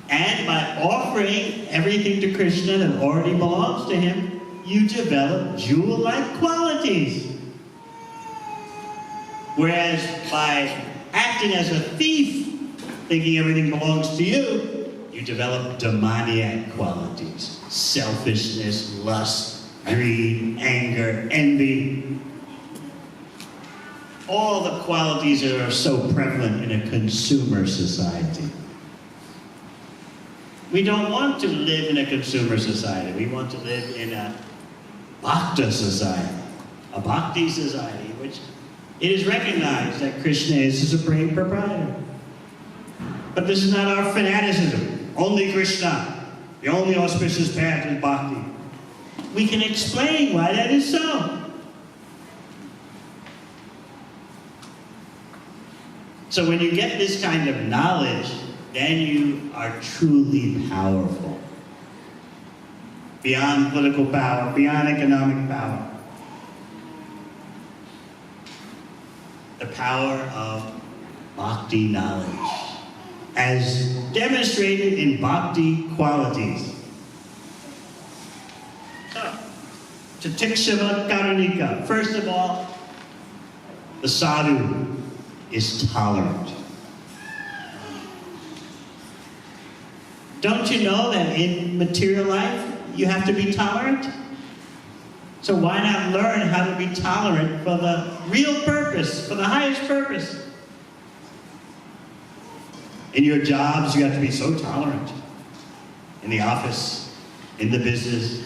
And by offering everything to Krishna that already belongs to him, you develop jewel-like qualities. Whereas by acting as a thief, thinking everything belongs to you, you develop demoniac qualities. Selfishness, lust, greed, anger, envy. All the qualities that are so prevalent in a consumer society. We don't want to live in a consumer society. We want to live in a Bhakta society. A Bhakti society in which it is recognized that Krishna is the supreme proprietor. But this is not our fanaticism. Only Krishna. The only auspicious path is Bhakti. We can explain why that is so. So when you get this kind of knowledge, then you are truly powerful. Beyond political power, beyond economic power. The power of Bhakti knowledge, as demonstrated in Bhakti qualities. Tatikshava Karanika. First of all, the sadhu is tolerant. Don't you know that in material life, you have to be tolerant? So why not learn how to be tolerant for the real purpose, for the highest purpose? In your jobs, you have to be so tolerant. In the office, in the business.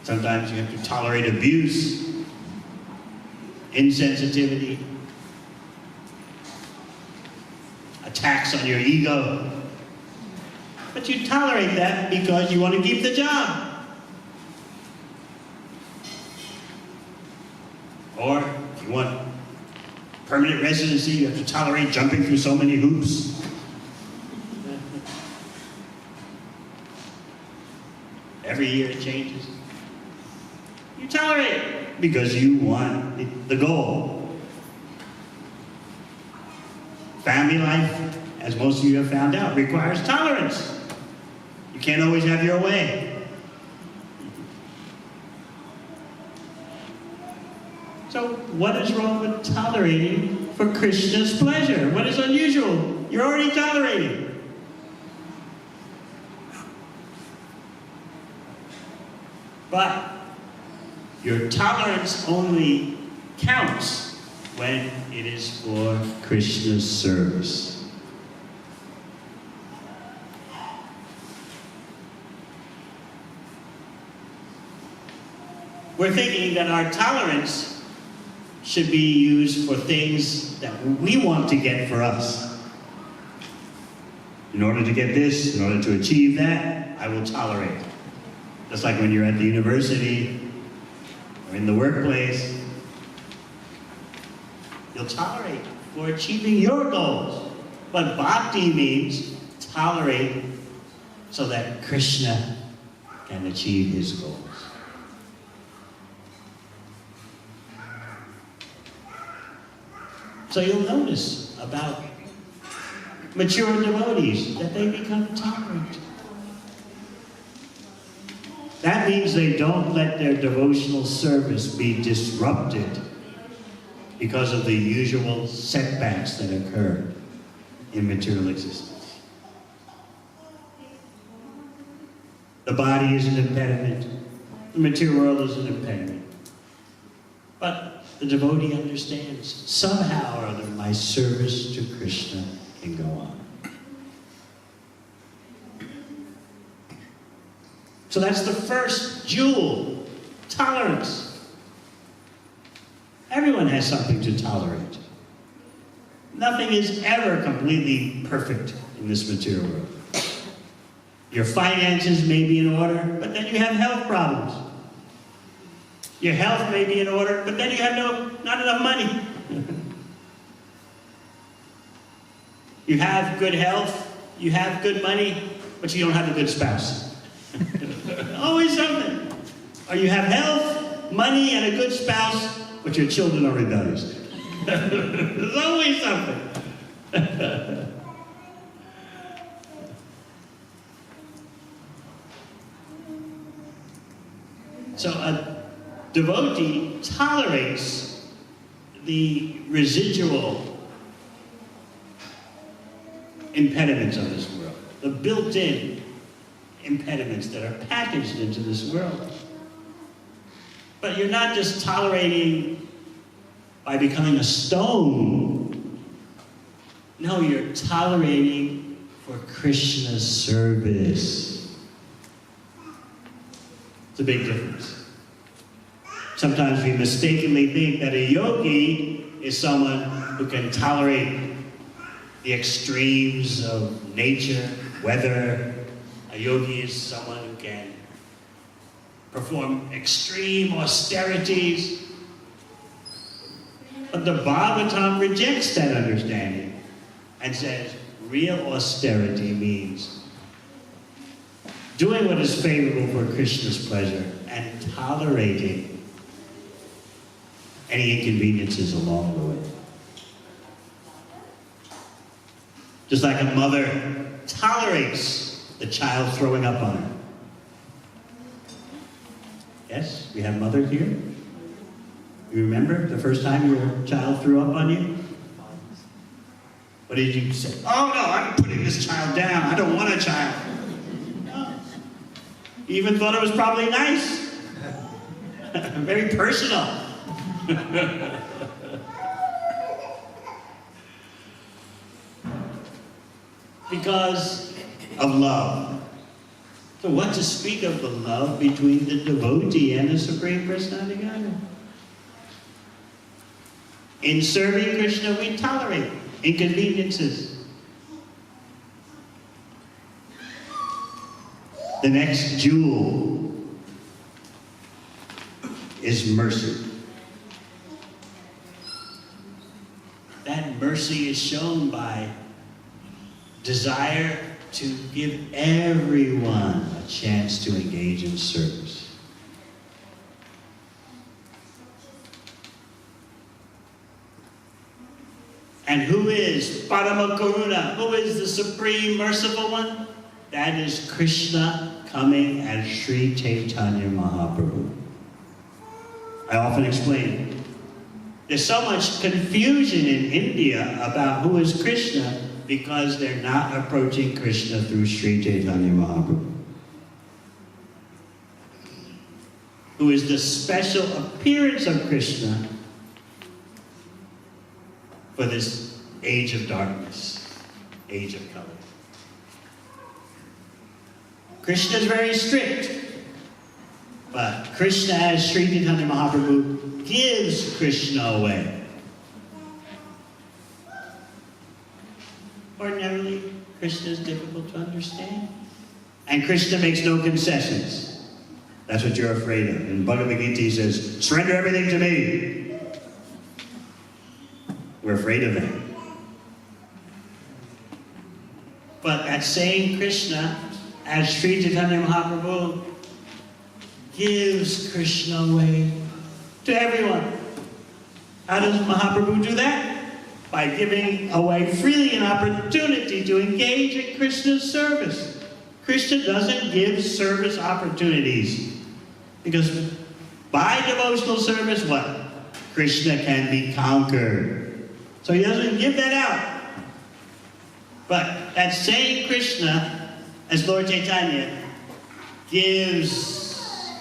Sometimes you have to tolerate abuse, insensitivity, attacks on your ego. But you tolerate that because you want to keep the job. Or if you want permanent residency, you have to tolerate jumping through so many hoops. Every year it changes. You tolerate it because you want the goal. Family life, as most of you have found out, requires tolerance. You can't always have your way. So what is wrong with tolerating for Krishna's pleasure? What is unusual? You're already tolerating. But your tolerance only counts when it is for Krishna's service. We're thinking that our tolerance should be used for things that we want to get for us. In order to get this, in order to achieve that, I will tolerate. Just like when you're at the university or in the workplace, you'll tolerate for achieving your goals. But bhakti means tolerate so that Krishna can achieve his goals. So you'll notice about mature devotees that they become tolerant. That means they don't let their devotional service be disrupted because of the usual setbacks that occur in material existence. The body is an impediment. The material world is an impediment. But the devotee understands, somehow or other, my service to Krishna can go on. So that's the first jewel, tolerance. Everyone has something to tolerate. Nothing is ever completely perfect in this material world. Your finances may be in order, but then you have health problems. Your health may be in order, but then you have not enough money. You have good health, you have good money, but you don't have a good spouse. Always something. Or you have health, money, and a good spouse, but your children are rebellious. There's always something. So a devotee tolerates the residual impediments of this world, the built-in impediments that are packaged into this world. But you're not just tolerating by becoming a stone. No, you're tolerating for Krishna's service. It's a big difference. Sometimes we mistakenly think that a yogi is someone who can tolerate the extremes of nature, weather. A yogi is someone who can perform extreme austerities. But the Bhagavatam rejects that understanding and says real austerity means doing what is favorable for Krishna's pleasure and tolerating any inconveniences along the way. Just like a mother tolerates the child throwing up on her. Yes, we have mothers here. You remember the first time your child threw up on you? What did you say? Oh no, I'm putting this child down. I don't want a child. No. You even thought it was probably nice. Very personal. Because of love. So what to speak of the love between the devotee and the Supreme Personality? In serving Krishna, we tolerate inconveniences. The next jewel is mercy. That mercy is shown by desire to give everyone a chance to engage in service. And who is Paramakaruna? Who is the Supreme Merciful One? That is Krishna coming as Sri Chaitanya Mahaprabhu. I often explain, there's so much confusion in India about who is Krishna because they're not approaching Krishna through Sri Chaitanya Mahaprabhu, who is the special appearance of Krishna for this age of darkness, age of color. Krishna is very strict, but Krishna as Sri Chaitanya Mahaprabhu gives Krishna away. Ordinarily, Krishna is difficult to understand. And Krishna makes no concessions. That's what you're afraid of. In Bhagavad Gita he says, surrender everything to me. We're afraid of that. But that same Krishna, as Sri Chaitanya Mahaprabhu, gives Krishna away to everyone. How does Mahaprabhu do that? By giving away freely an opportunity to engage in Krishna's service. Krishna doesn't give service opportunities. Because by devotional service, what? Krishna can be conquered. So he doesn't give that out. But that same Krishna, as Lord Chaitanya, gives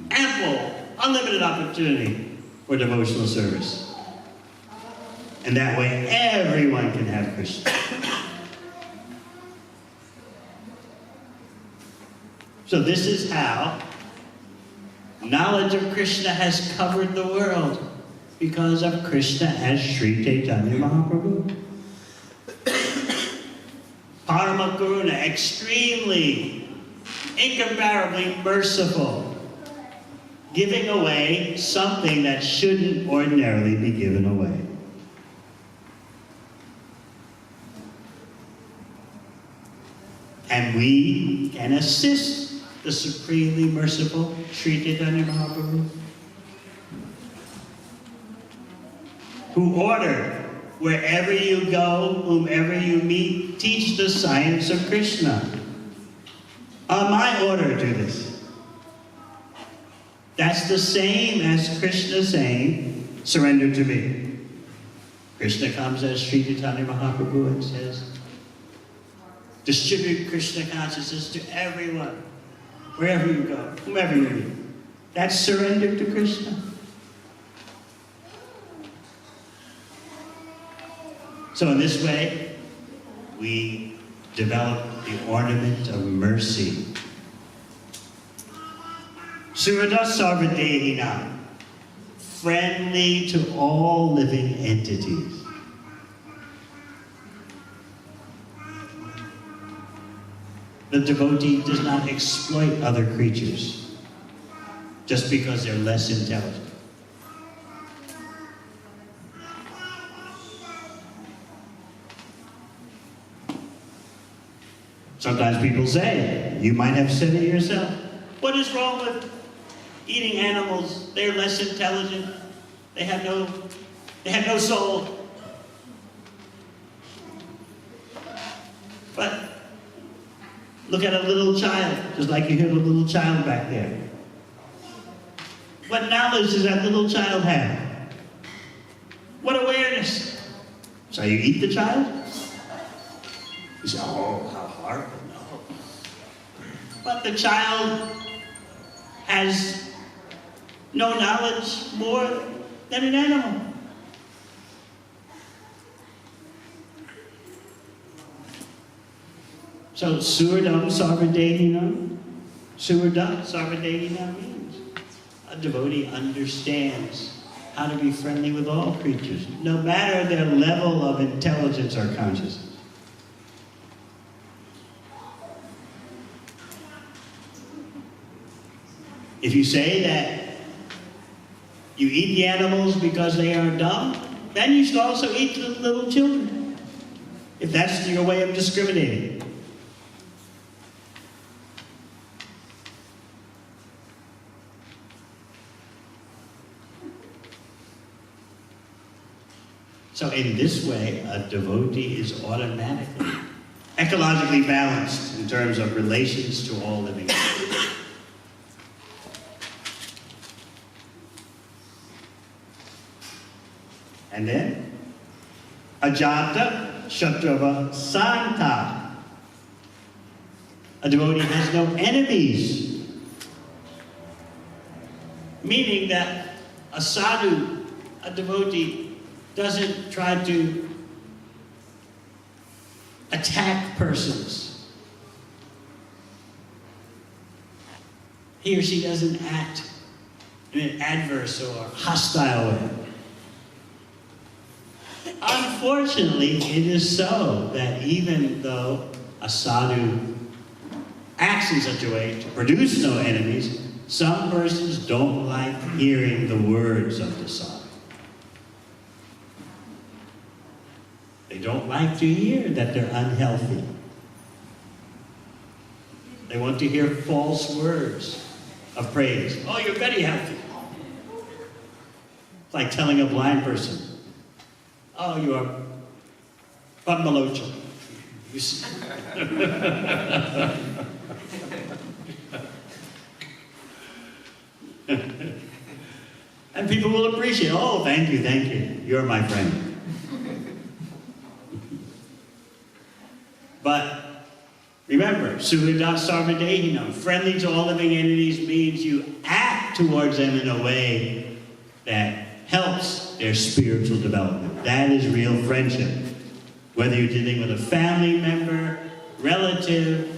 ample, unlimited opportunity for devotional service. And that way everyone can have Krishna. So this is how knowledge of Krishna has covered the world, because of Krishna as Sri Chaitanya Mahaprabhu. Paramakaruna, extremely, incomparably merciful, giving away something that shouldn't ordinarily be given away. And we can assist the supremely merciful Sri Chaitanya Mahaprabhu, who ordered, wherever you go, whomever you meet, teach the science of Krishna. On my order, do this. That's the same as Krishna saying, surrender to me. Krishna comes as Sri Chaitanya Mahaprabhu and says, distribute Krishna consciousness to everyone, wherever you go, whomever you meet. That's surrender to Krishna. So in this way, we develop the ornament of mercy. Surada Sarvadehina, friendly to all living entities. The devotee does not exploit other creatures just because they're less intelligent. Sometimes people say, you might have said it yourself, what is wrong with eating animals? They're less intelligent. They have no soul. But look at a little child, just like you hear the little child back there. What knowledge does that little child have? What awareness? So you eat the child? You say, oh, how horrible, no. But the child has no knowledge more than an animal. So, Suradam Sarvadehinam, Suradam Sarvadehinam means a devotee understands how to be friendly with all creatures, no matter their level of intelligence or consciousness. If you say that you eat the animals because they are dumb, then you should also eat the little children, if that's your way of discriminating. So in this way, a devotee is automatically ecologically balanced in terms of relations to all living beings. And then, Ajata Shatrava Santa. A devotee has no enemies. Meaning that a sadhu, a devotee, doesn't try to attack persons. He or she doesn't act in an adverse or hostile way. Unfortunately, it is so that even though a sadhu acts in such a way to produce no enemies, some persons don't like hearing the words of the sadhu. They don't like to hear that they're unhealthy. They want to hear false words of praise. Oh, you're very healthy. It's like telling a blind person, oh, you are Padmalocha. You see? And people will appreciate, oh, thank you. You're my friend. But remember, Suhridat Sarvadehinam, friendly to all living entities means you act towards them in a way that helps their spiritual development. That is real friendship. Whether you're dealing with a family member, relative,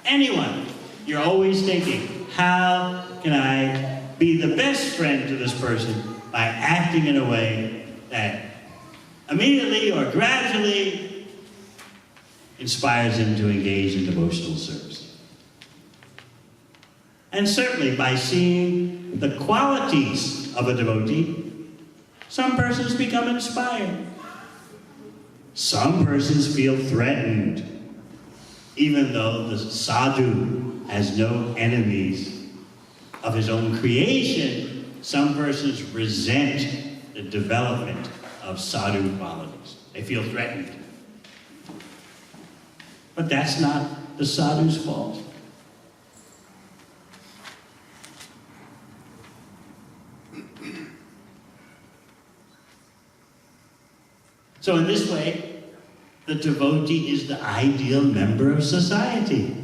anyone, you're always thinking, how can I be the best friend to this person by acting in a way that immediately or gradually inspires them to engage in devotional service. And certainly by seeing the qualities of a devotee, some persons become inspired. Some persons feel threatened, even though the sadhu has no enemies of his own creation. Some persons resent the development of sadhu qualities. They feel threatened. But that's not the sadhu's fault. So in this way, the devotee is the ideal member of society.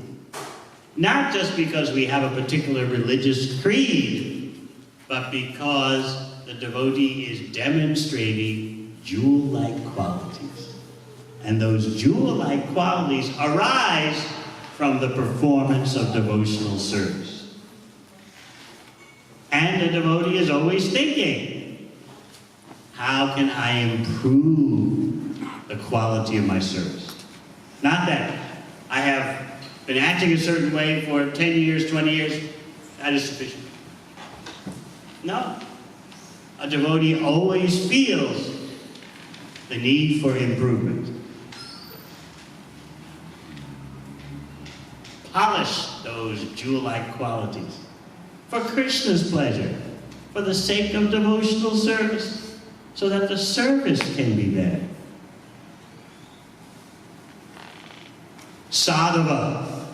Not just because we have a particular religious creed, but because the devotee is demonstrating jewel-like qualities. And those jewel-like qualities arise from the performance of devotional service. And the devotee is always thinking, how can I improve the quality of my service? Not that I have been acting a certain way for 10 years, 20 years, that is sufficient. No. A devotee always feels the need for improvement. Polish those jewel-like qualities for Krishna's pleasure, for the sake of devotional service, so that the service can be better. Sadhava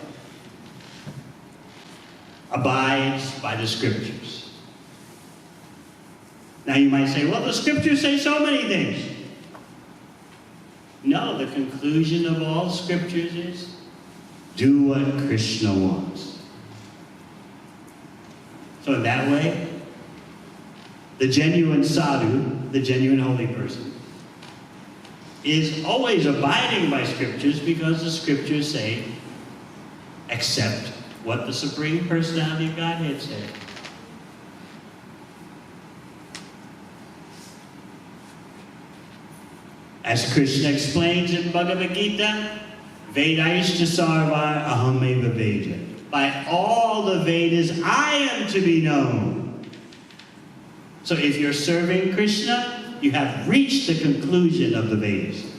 abides by the scriptures. Now you might say, well, the scriptures say so many things. No, the conclusion of all scriptures is, do what Krishna wants. So in that way, the genuine sadhu, the genuine holy person, is always abiding by scriptures because the scriptures say, accept what the Supreme Personality of Godhead said. As Krishna explains in Bhagavad Gita, Vedaishta sarva ahameva Veda. By all the Vedas, I am to be known. So if you're serving Krishna, you have reached the conclusion of the Vedas.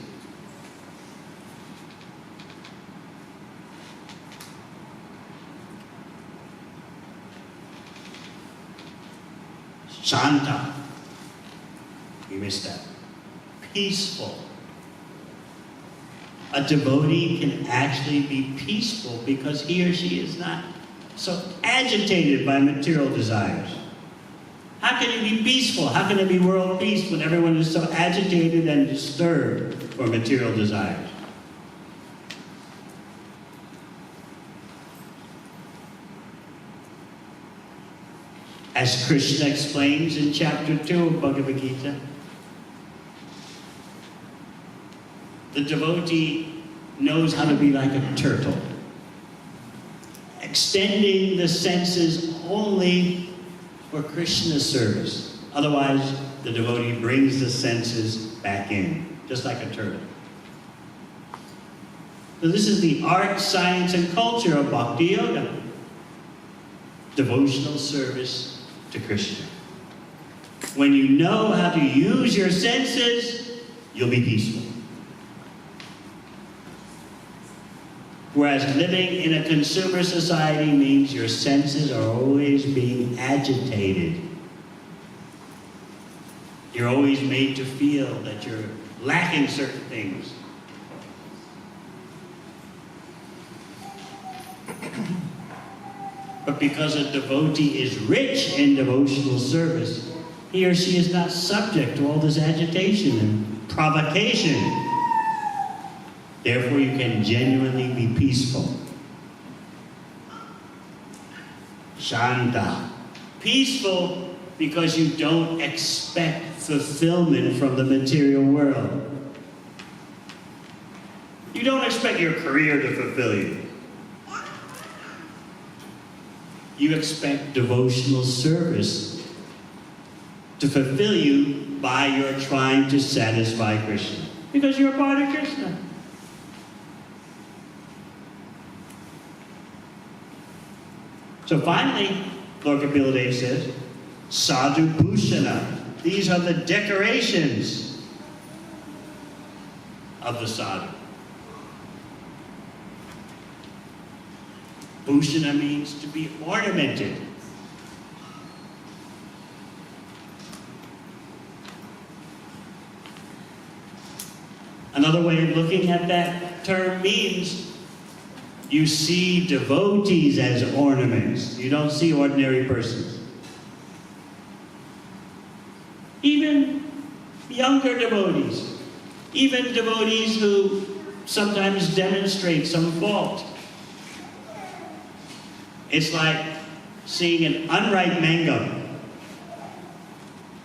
Shanta. You missed that. Peaceful. A devotee can actually be peaceful because he or she is not so agitated by material desires. How can you be peaceful? How can there be world peace when everyone is so agitated and disturbed for material desires? As Krishna explains in chapter 2 of Bhagavad Gita, the devotee knows how to be like a turtle, extending the senses only for Krishna's service. Otherwise, the devotee brings the senses back in, just like a turtle. So this is the art, science, and culture of Bhakti Yoga. Devotional service to Krishna. When you know how to use your senses, you'll be peaceful. Whereas living in a consumer society means your senses are always being agitated. You're always made to feel that you're lacking certain things. But because a devotee is rich in devotional service, he or she is not subject to all this agitation and provocation. Therefore, you can genuinely be peaceful. Shanta. Peaceful because you don't expect fulfillment from the material world. You don't expect your career to fulfill you. You expect devotional service to fulfill you by your trying to satisfy Krishna. Because you're a part of Krishna. So finally, Lord Kapila Dev says, Sadhu Bhushana. These are the decorations of the sadhu. Bhushana means to be ornamented. Another way of looking at that term means you see devotees as ornaments. You don't see ordinary persons. Even younger devotees. Even devotees who sometimes demonstrate some fault. It's like seeing an unripe mango.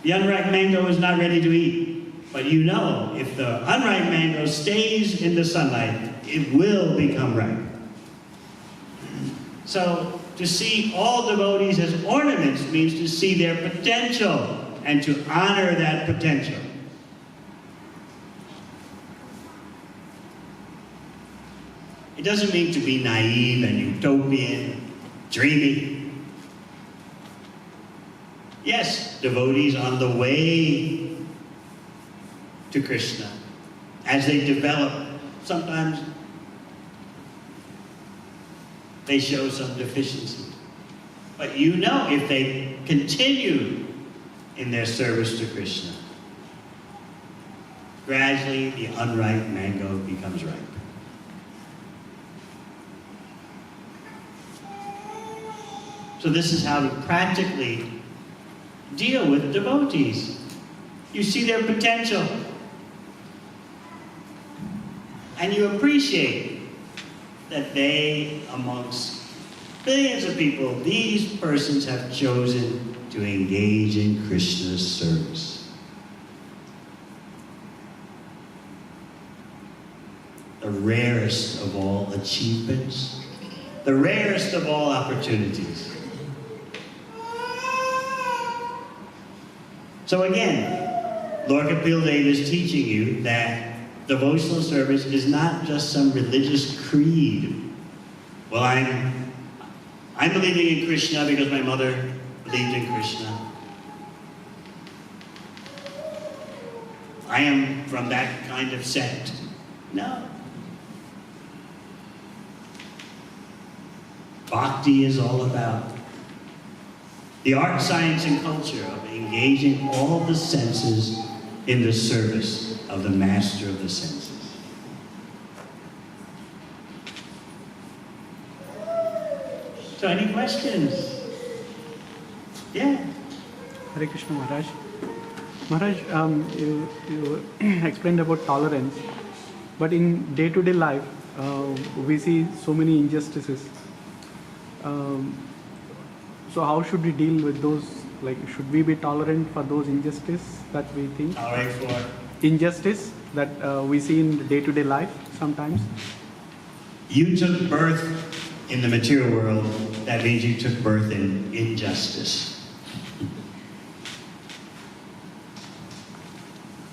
The unripe mango is not ready to eat. But you know, if the unripe mango stays in the sunlight, it will become ripe. So, to see all devotees as ornaments means to see their potential and to honor that potential. It doesn't mean to be naive and utopian, dreamy. Yes, devotees on the way to Krishna, as they develop, sometimes they show some deficiency. But you know, if they continue in their service to Krishna, gradually the unripe mango becomes ripe. So this is how to practically deal with devotees. You see their potential. And you appreciate that they, amongst billions of people, these persons have chosen to engage in Krishna's service. The rarest of all achievements, the rarest of all opportunities. So again, Lord Kapil Dev is teaching you that devotional service is not just some religious creed. Well, I'm believing in Krishna because my mother believed in Krishna. I am from that kind of sect. No. Bhakti is all about the art, science, and culture of engaging all the senses in the service of the master of the senses. So any questions? Yeah. Hare Krishna Maharaj. Maharaj, you explained about tolerance, but in day-to-day life, we see so many injustices. So how should we deal with those? Like, should we be tolerant for those injustices that we think? Tolerate for? Injustice that we see in day-to-day life sometimes. You took birth in the material world, that means you took birth in injustice.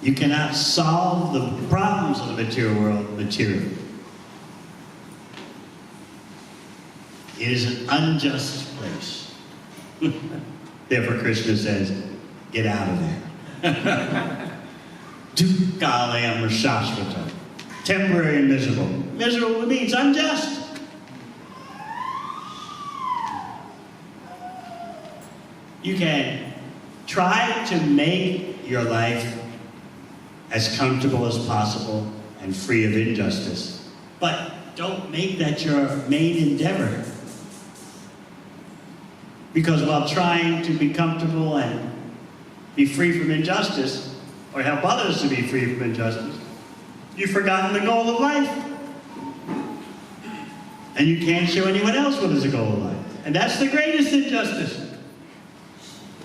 You cannot solve the problems of the material world materially. It is an unjust place. Therefore Krishna says, get out of there. Dukkhalayam shashvata. Temporary and miserable. Miserable means unjust. You can try to make your life as comfortable as possible and free of injustice, but don't make that your main endeavor. Because while trying to be comfortable and be free from injustice, or help others to be free from injustice, you've forgotten the goal of life. And you can't show anyone else what is the goal of life. And that's the greatest injustice.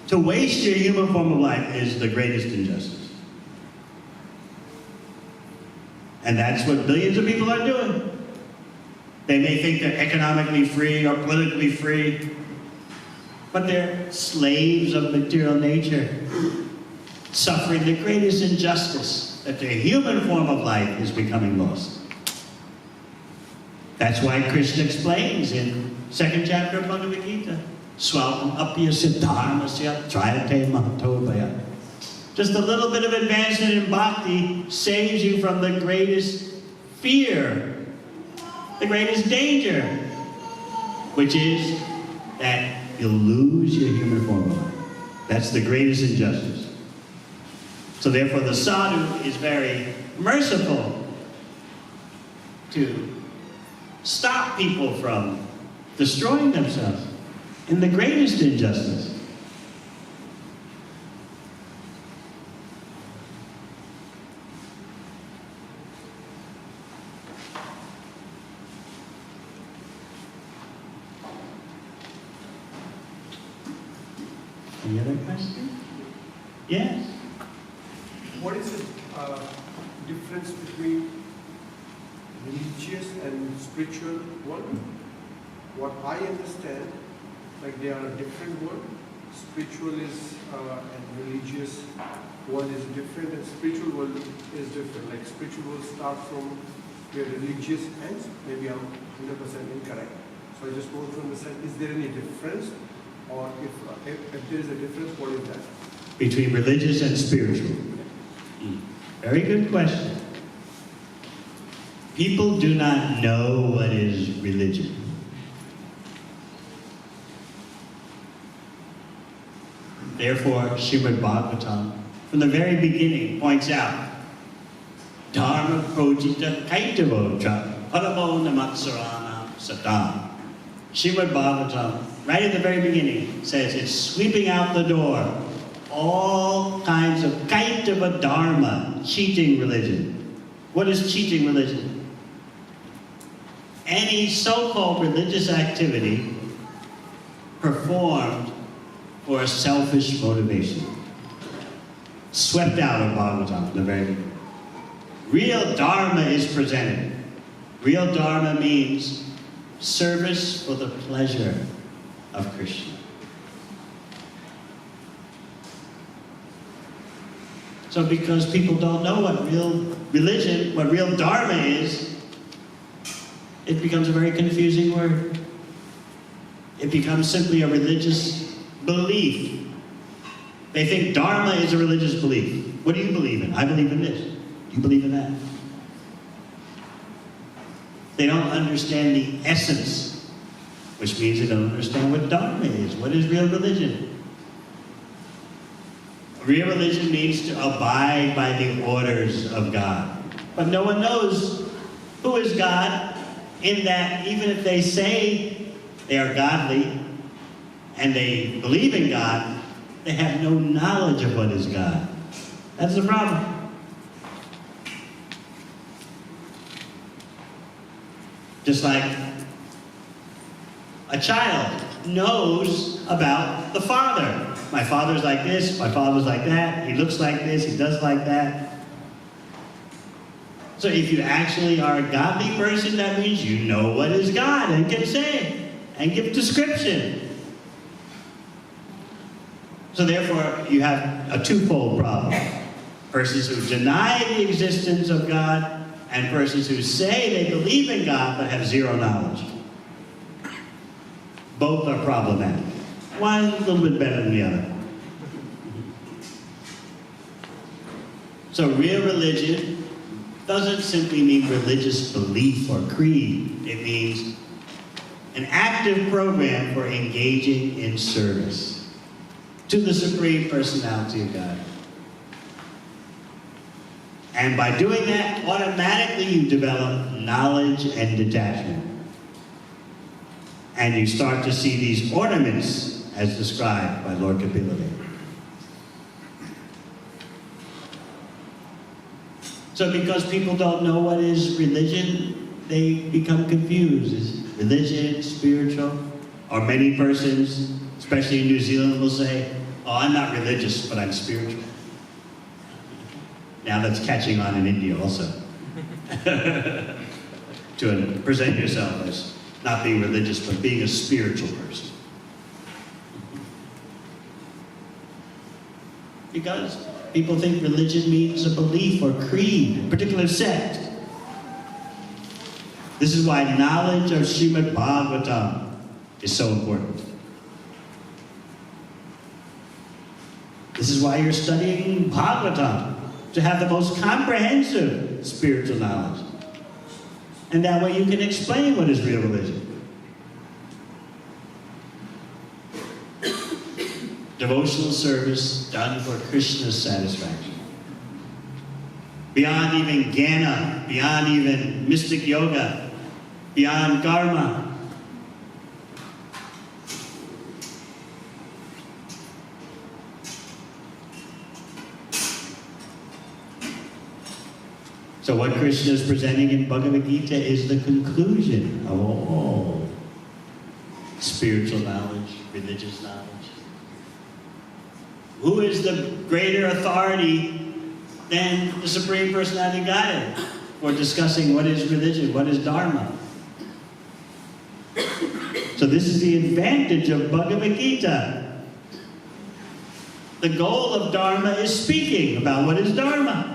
To waste your human form of life is the greatest injustice. And that's what billions of people are doing. They may think they're economically free or politically free, but they're slaves of material nature, suffering the greatest injustice, that their human form of life is becoming lost. That's why Krishna explains in 2nd chapter of Bhagavad Gita, Swam apya siddharmasya trayate mahatobhaya. Just a little bit of advancement in bhakti saves you from the greatest fear, the greatest danger, which is that you'll lose your human form of life. That's the greatest injustice. So therefore the sadhu is very merciful to stop people from destroying themselves in the greatest injustice. Any other question? Yes? What is the difference between religious and spiritual one? What I understand, like they are a different word. Spiritual is and religious one is different, and spiritual world is different. Like spiritual world starts from where religious ends. Maybe I'm 100% incorrect. So I just want to understand: is there any difference, or if there is a difference, what is that? Between religious and spiritual. Very good question. People do not know what is religion. Therefore, Srimad Bhagavatam, from the very beginning, points out, Dharma projita kaitavocha paramo namatsarana satam. Srimad Bhagavatam, right at the very beginning, says it's sweeping out the door all kinds of kind of a dharma, cheating religion. What is cheating religion? Any so-called religious activity performed for a selfish motivation. Swept out of Bhagavatam from the very beginning. Real dharma is presented. Real dharma means service for the pleasure of Krishna. So because people don't know what real religion, what real dharma is, it becomes a very confusing word. It becomes simply a religious belief. They think dharma is a religious belief. What do you believe in? I believe in this. You believe in that. They don't understand the essence, which means they don't understand what dharma is. What is real religion? Real religion means to abide by the orders of God. But no one knows who is God, in that even if they say they are godly and they believe in God, they have no knowledge of what is God. That's the problem. Just like a child knows about the father. My father's like this, my father's like that, he looks like this, he does like that. So if you actually are a godly person, that means you know what is God and can say and give description. So therefore, you have a twofold problem. Persons who deny the existence of God and persons who say they believe in God but have zero knowledge. Both are problematic. One a little bit better than the other. So real religion doesn't simply mean religious belief or creed. It means an active program for engaging in service to the Supreme Personality of God. And by doing that, automatically you develop knowledge and detachment. And you start to see these ornaments as described by Lord Kapila Deva. So because people don't know what is religion, they become confused. Is religion spiritual? Or many persons, especially in New Zealand, will say, oh, I'm not religious, but I'm spiritual. Now that's catching on in India also. To present yourself as not being religious, but being a spiritual person. Because people think religion means a belief or creed, a particular sect. This is why knowledge of Srimad Bhagavatam is so important. This is why you're studying Bhagavatam, to have the most comprehensive spiritual knowledge. And that way you can explain what is real religion. Devotional service done for Krishna's satisfaction. Beyond even jnana, beyond even mystic yoga, beyond karma. So what Krishna is presenting in Bhagavad Gita is the conclusion of all spiritual knowledge, religious knowledge. Who is the greater authority than the Supreme Personality of Godhead for discussing what is religion, what is Dharma? So this is the advantage of Bhagavad Gita. The goal of Dharma is speaking about what is Dharma.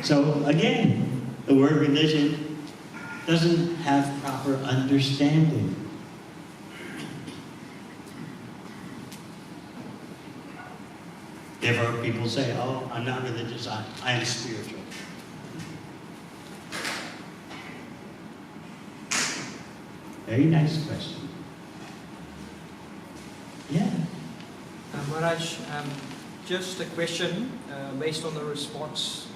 So again, the word religion doesn't have proper understanding. Therefore, people say, oh, I'm not religious, I am spiritual. Very nice question. Yeah. Maharaj, just a question based on the response.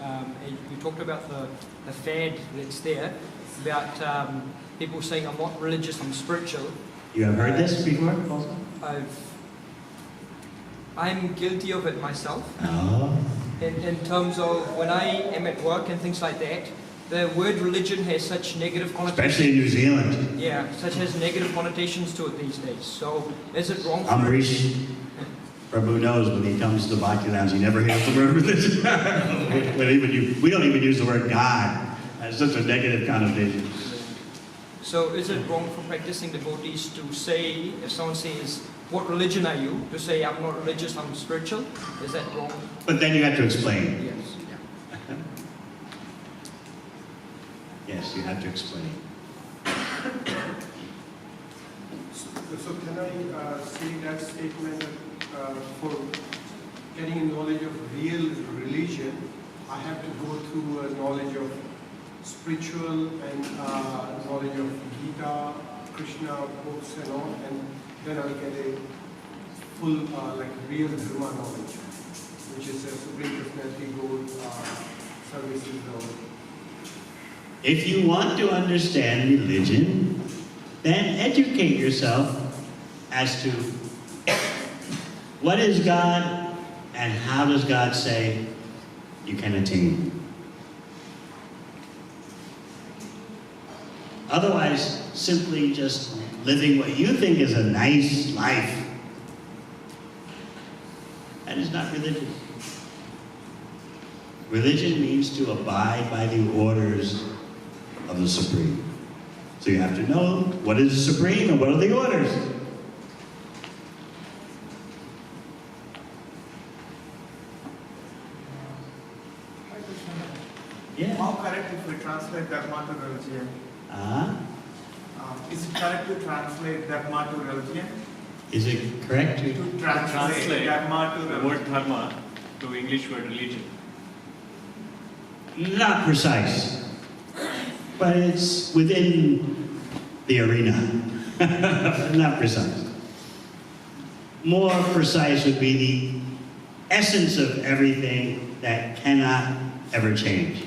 You talked about the fad that's there, about people saying I'm not religious, I'm spiritual. You have heard this before also? I'm guilty of it myself. Oh. In terms of when I am at work and things like that, the word religion has such negative connotations. Especially in New Zealand. Yeah, such has negative connotations to it these days. So is it wrong for Amrish Prabhu knows when he comes to the Bhakti Lounge, he never hears the word religion. We don't even use the word God. It's such a negative connotation. So is it wrong for practicing devotees to say, if someone says, what religion are you? To say, I'm not religious, I'm spiritual? Is that wrong? But then you have to explain. Yes. Yes, you have to explain. So can I say that statement for getting knowledge of real religion, I have to go through a knowledge of spiritual and knowledge of Gita, Krishna books and all, and then I'll get a full like real Dharma knowledge, which is a Supreme Personality Goal services knowledge. If you want to understand religion, then educate yourself as to what is God and how does God say you can attain. Otherwise, simply just living what you think is a nice life, that is not religion. Religion means to abide by the orders of the Supreme. So you have to know what is the Supreme and what are the orders. Yeah. How correct if we translate Dharma to religion? Is it correct to translate Dharma to religion? Is it correct to? To translate Dharma to the religion. word dharma to English word religion. Not precise, but it's within the arena. Not precise. More precise would be the essence of everything that cannot ever change.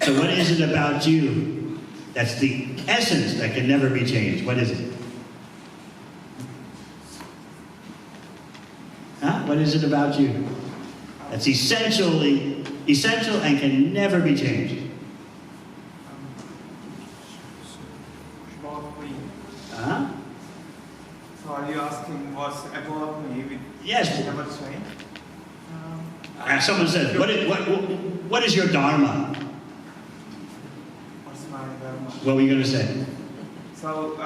So what is it about you that's the essence that can never be changed? What is it? Huh? What is it about you that's essential and can never be changed? About me. Huh? So are you asking what's about me with Yes. never change? Someone says, what is your dharma? What's my Dharma? What were you going to say? So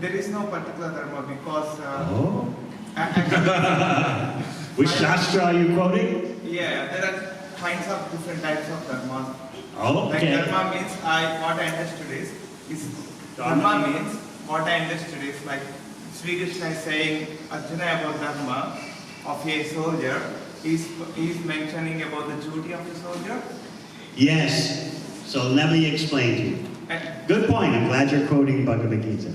there is no particular Dharma because Oh. actually, Which shastra are you quoting? yeah, there are kinds of different types of dharmas. Oh, Like okay. dharma means what I understood is Dharma. dharma means what I understood is like Sri Krishna is saying Arjuna about dharma of a soldier. He's mentioning about the duty of the soldier. Yes. So let me explain to you. And Good point. I'm glad you're quoting Bhagavad Gita.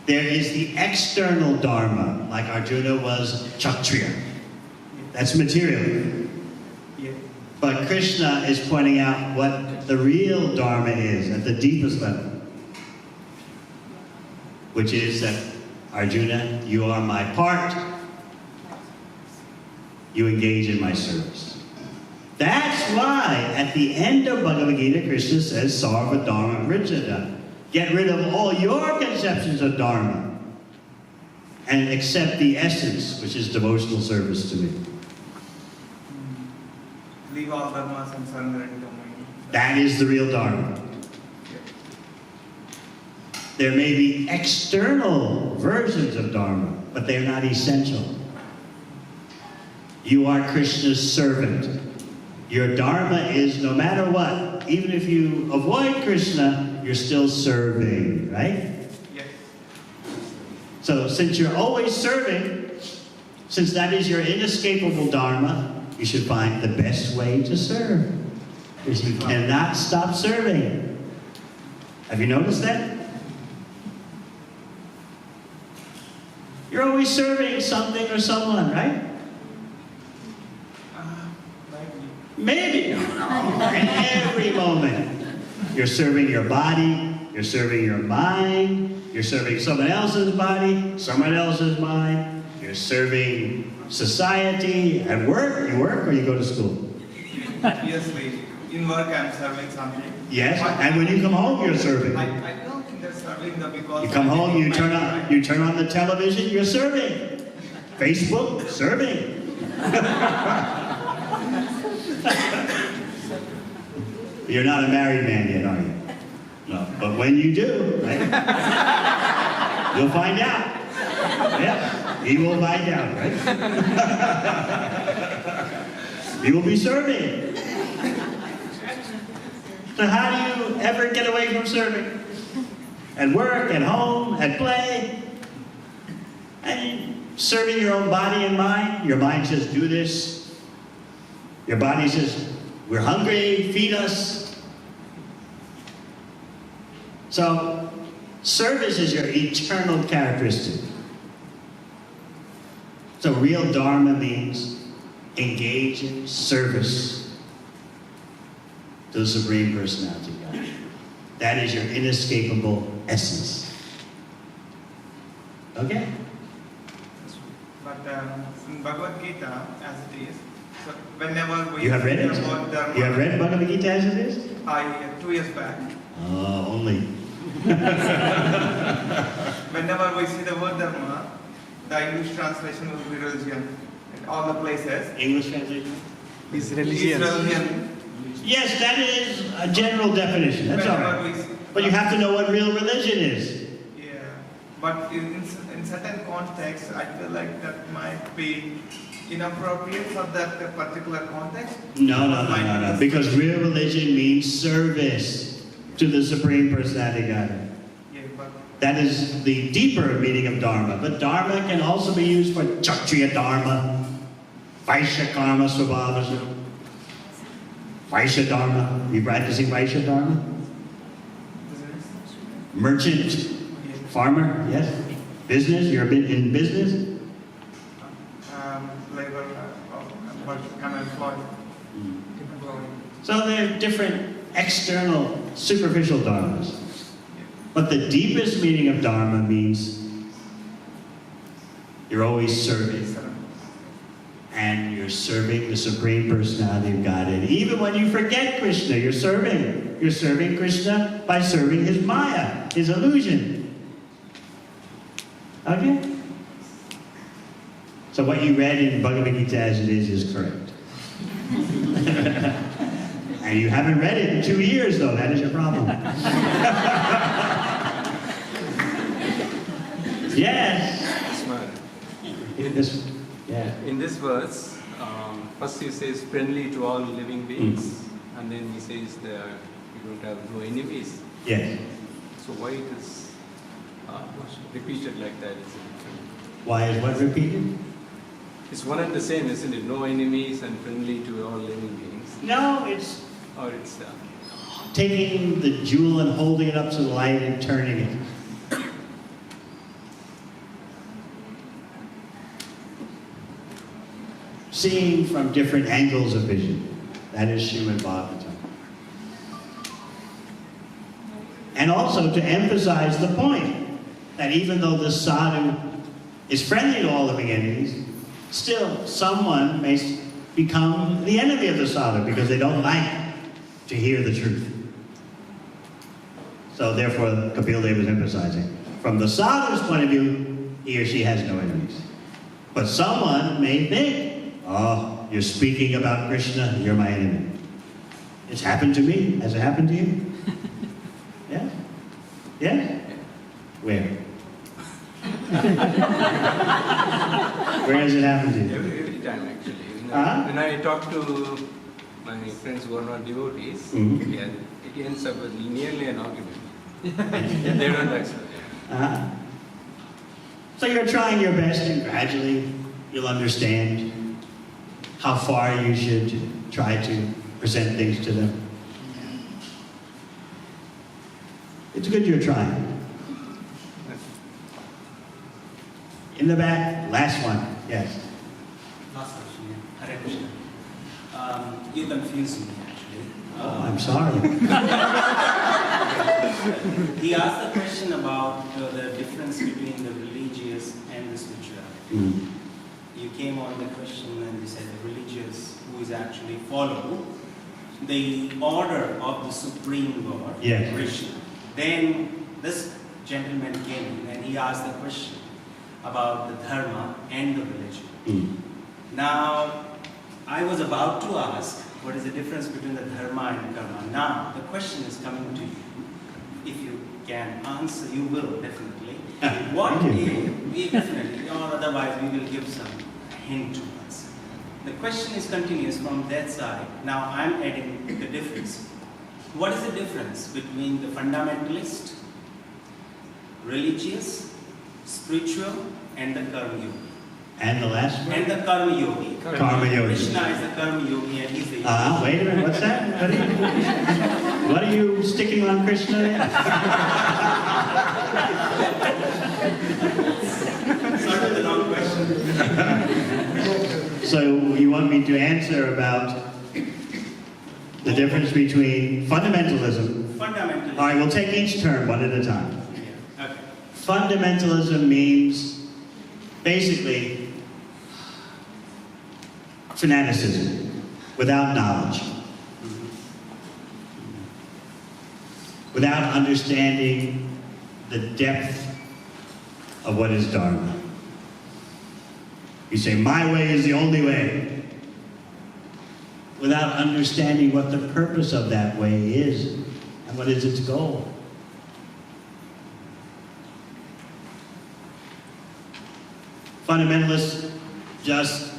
There is the external dharma, like Arjuna was Kshatriya. That's material. yeah, But Krishna is pointing out what the real dharma is at the deepest level. Which is that, Arjuna, you are my part. You engage in my service. That's why at the end of Bhagavad Gita, Krishna says, Sarva Dharma Vrijata. Get rid of all your conceptions of Dharma and accept the essence, which is devotional service to me. leave all dharmas and surrender it to me. That is the real Dharma. There may be external versions of Dharma, but they're not essential. You are Krishna's servant. Your Dharma is no matter what, even if you avoid Krishna, you're still serving, right? Yes. So since you're always serving, since that is your inescapable Dharma, you should find the best way to serve. Because you cannot stop serving. Have you noticed that? You're always serving something or someone, right? Maybe. Maybe. In every moment. You're serving your body, you're serving your mind, you're serving someone else's body, someone else's mind, you're serving society. At work, you work or you go to school? Obviously, in work I'm serving something. Yes, and when you come home, you're serving. I don't think they're serving the because You come home, you turn on the television, you're serving. Facebook, serving. You're not a married man yet, are you? No, but when you do, right? You'll find out. Yeah, he will find out, right? You will be serving. So how do you ever get away from serving? At work, at home, at play. And serving your own body and mind. Your mind says, do this. Your body says, we're hungry, feed us. So, service is your eternal characteristic. So real Dharma means engage in service to the Supreme Personality of God. That is your inescapable essence. Okay? But in Bhagavad Gita, as it is, so whenever we You have read it? about Dharma, You have read Bhagavad Gita as it is? 2 years back. Oh, only. Whenever we see the word Dharma, the English translation will be religion in all the places. English translation? Is Is religious. religion. Yes, that is a general definition. That's all Whenever right. we see- But you have to know what real religion is. Yeah, but in certain contexts, I feel like that might be inappropriate for that particular context. No. Because real religion means service to the Supreme Personality of Godhead. Yeah, but That is the deeper meaning of Dharma. But Dharma can also be used for Kshatriya Dharma, Vaishya Karma Swabhavasa, Vaishya Dharma. You practicing Vaishya Dharma? business. Merchant, Yeah. farmer, yes? Business, you're a bit in business? Labor, work, unemployed. So there are different external, superficial dharmas. But the deepest meaning of dharma means you're always serving. And you're serving the Supreme Personality of Godhead. Even when you forget Krishna, you're serving. You're serving Krishna by serving his Maya, his illusion. Okay? So what you read in Bhagavad Gita as it is correct. And you haven't read it in 2 years, though. That is your problem. Yes. In this verse, first he says friendly to all living beings, and then he says that you don't have no enemies. Yes. So why it is repeated like that? Why is what repeated? It's one and the same, isn't it? No enemies and friendly to all living beings. No, it's Or it's taking the jewel and holding it up to the light and turning it. Seeing from different angles of vision. That is Srimad Bhagavatam. And also to emphasize the point that even though the sadhu is friendly to all living entities, still someone may become the enemy of the sadhu because they don't like to hear the truth. So therefore, Kapil Dev is emphasizing, from the sadhu's point of view, he or she has no enemies. But someone may think, oh, you're speaking about Krishna, you're my enemy. It's happened to me. Has it happened to you? Yeah? Yeah? Where? Where has it happened to you? every time actually. Uh-huh. When I talk to my friends who are not devotees, Mhm. it ends up with nearly an argument. They don't accept it. Uh-huh. So you're trying your best, and gradually you'll understand how far you should try to present things to them. It's good you're trying. In the back, last one. Yes. Last question, yeah. Hare Krishna. You confused me actually. Oh, I'm sorry. He asked the question about the difference between the religious and the spirituality. You came on the question and you said the religious who is actually follow the order of the supreme God, Yes. Krishna. Then this gentleman came in and he asked the question about the dharma and the religion. Now, I was about to ask what is the difference between the dharma and karma. Now, the question is coming to you. If you can answer, you will definitely. What is, we definitely, or otherwise we will give some hint to us. The question is continuous from that side. Now I'm adding the difference. What is the difference between the fundamentalist, religious, spiritual, and the karma yogi? And the last one? And the karma yogi. Karma yogi. Krishna is the karma yogi and he's the yogi. Wait a minute, what's that? What are you sticking on Krishna there? Sort of the wrong question. So you want me to answer about the difference between fundamentalism? Fundamentalism. All right, we'll take each term one at a time. Yeah. Okay. Fundamentalism means basically fanaticism without knowledge, without understanding the depth of what is Dharma. You say, my way is the only way, without understanding what the purpose of that way is and what is its goal. Fundamentalists just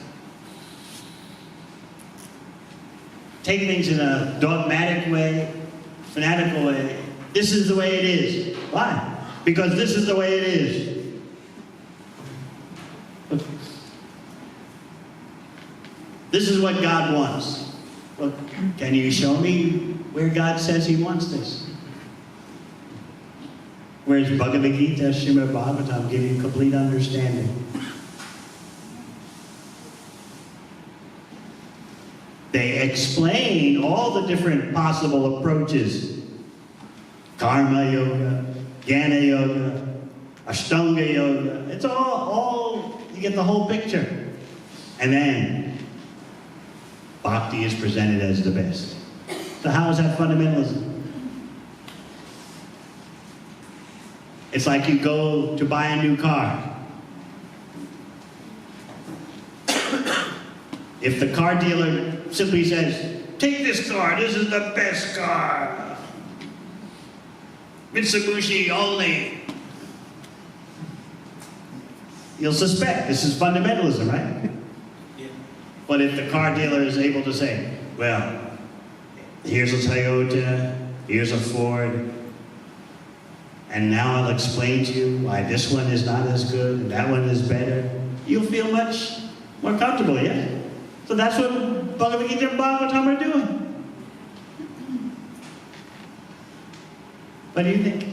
take things in a dogmatic way, fanatical way. This is the way it is. Why? Because this is the way it is. This is what God wants. Well, can you show me where God says He wants this? Whereas Bhagavad Gita, Srimad Bhagavatam give you complete understanding. They explain all the different possible approaches. Karma yoga, Jnana yoga, Ashtanga yoga. It's all, you get the whole picture. And then, Bhakti is presented as the best. So how is that fundamentalism? It's like you go to buy a new car. If the car dealer simply says, take this car, this is the best car. Mitsubishi only. You'll suspect this is fundamentalism, right? Yeah. But if the car dealer is able to say, well, here's a Toyota, here's a Ford, and now I'll explain to you why this one is not as good and that one is better, you'll feel much more comfortable, yeah? So that's what Bhagavad Gita and Bhagavatam are doing. What do you think?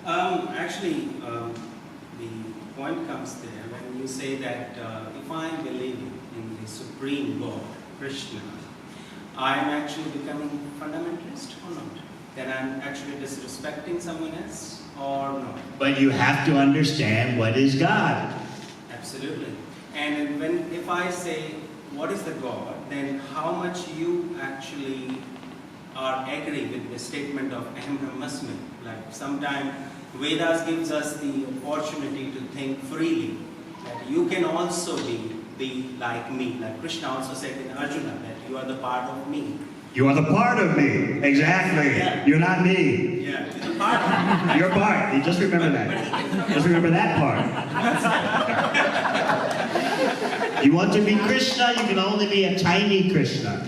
Actually, the point comes there when you say that if I am believing in the supreme God, Krishna, I am actually becoming fundamentalist or not? Then I'm actually disrespecting someone else or not? But you have to understand what is God. Absolutely. And if I say, what is the God, then how much you actually are agree with the statement of Aham Brahmasmi? Like sometimes Vedas gives us the opportunity to think freely, that you can also be like me. Like Krishna also said in Arjuna, that you are the part of me. You are the part of me. Exactly. Yeah. You're not me. Yeah, you're the part of me. You're part. You just remember that. Just remember that part. You want to be Krishna, you can only be a tiny Krishna.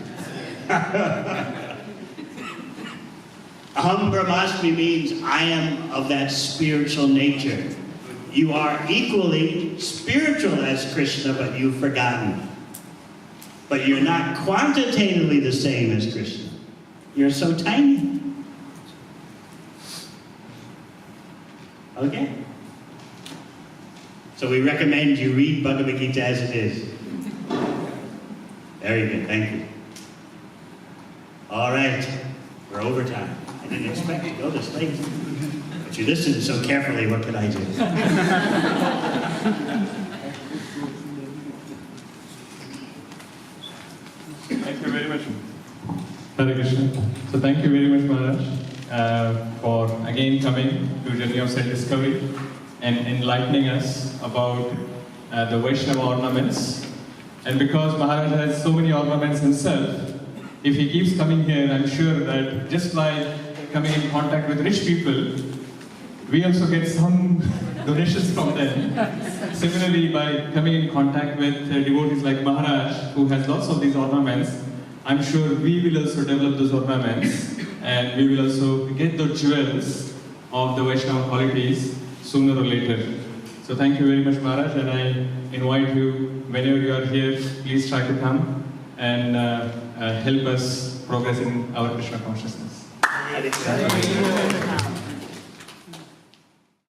Aham Brahmasmi means I am of that spiritual nature. You are equally spiritual as Krishna, but you've forgotten. But you're not quantitatively the same as Krishna. You're so tiny. Okay? So we recommend you read Bhagavad Gita as it is. Very good, thank you. All right, we're over time. Didn't expect to go this late. But you listened so carefully, what could I do? Thank you very much. Hare Krishna. So thank you very much, Maharaj, for again coming to Journey of Self-Discovery and enlightening us about the Vaishnava ornaments. And because Maharaj has so many ornaments himself, if he keeps coming here, I'm sure that just like coming in contact with rich people, we also get some donations from them. Similarly, by coming in contact with devotees like Maharaj, who has lots of these ornaments, I'm sure we will also develop those ornaments and we will also get the jewels of the Vaishnava qualities sooner or later. So thank you very much, Maharaj, and I invite you, whenever you are here, please try to come and help us progress in our Krishna consciousness.